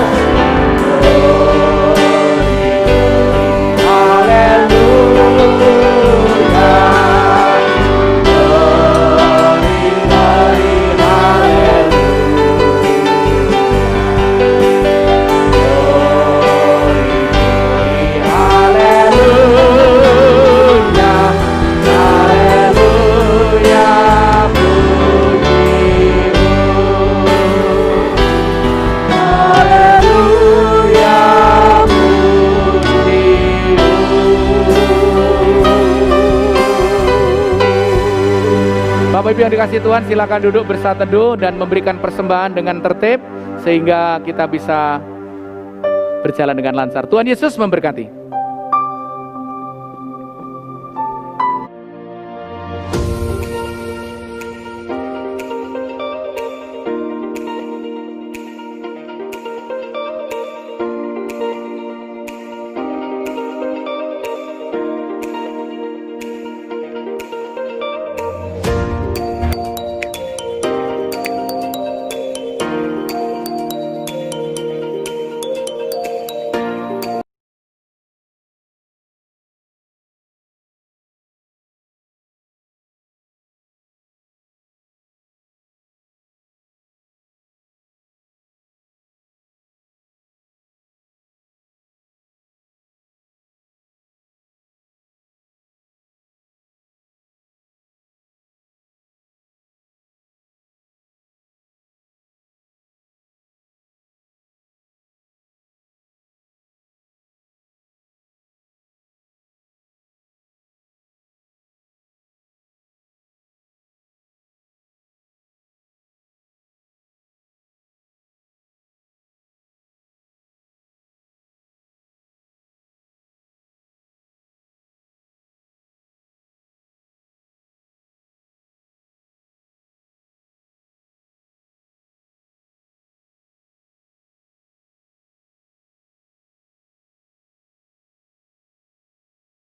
Bapak Ibu yang dikasihi Tuhan, silakan duduk bersatu teduh dan memberikan persembahan dengan tertib sehingga kita bisa berjalan dengan lancar. Tuhan Yesus memberkati.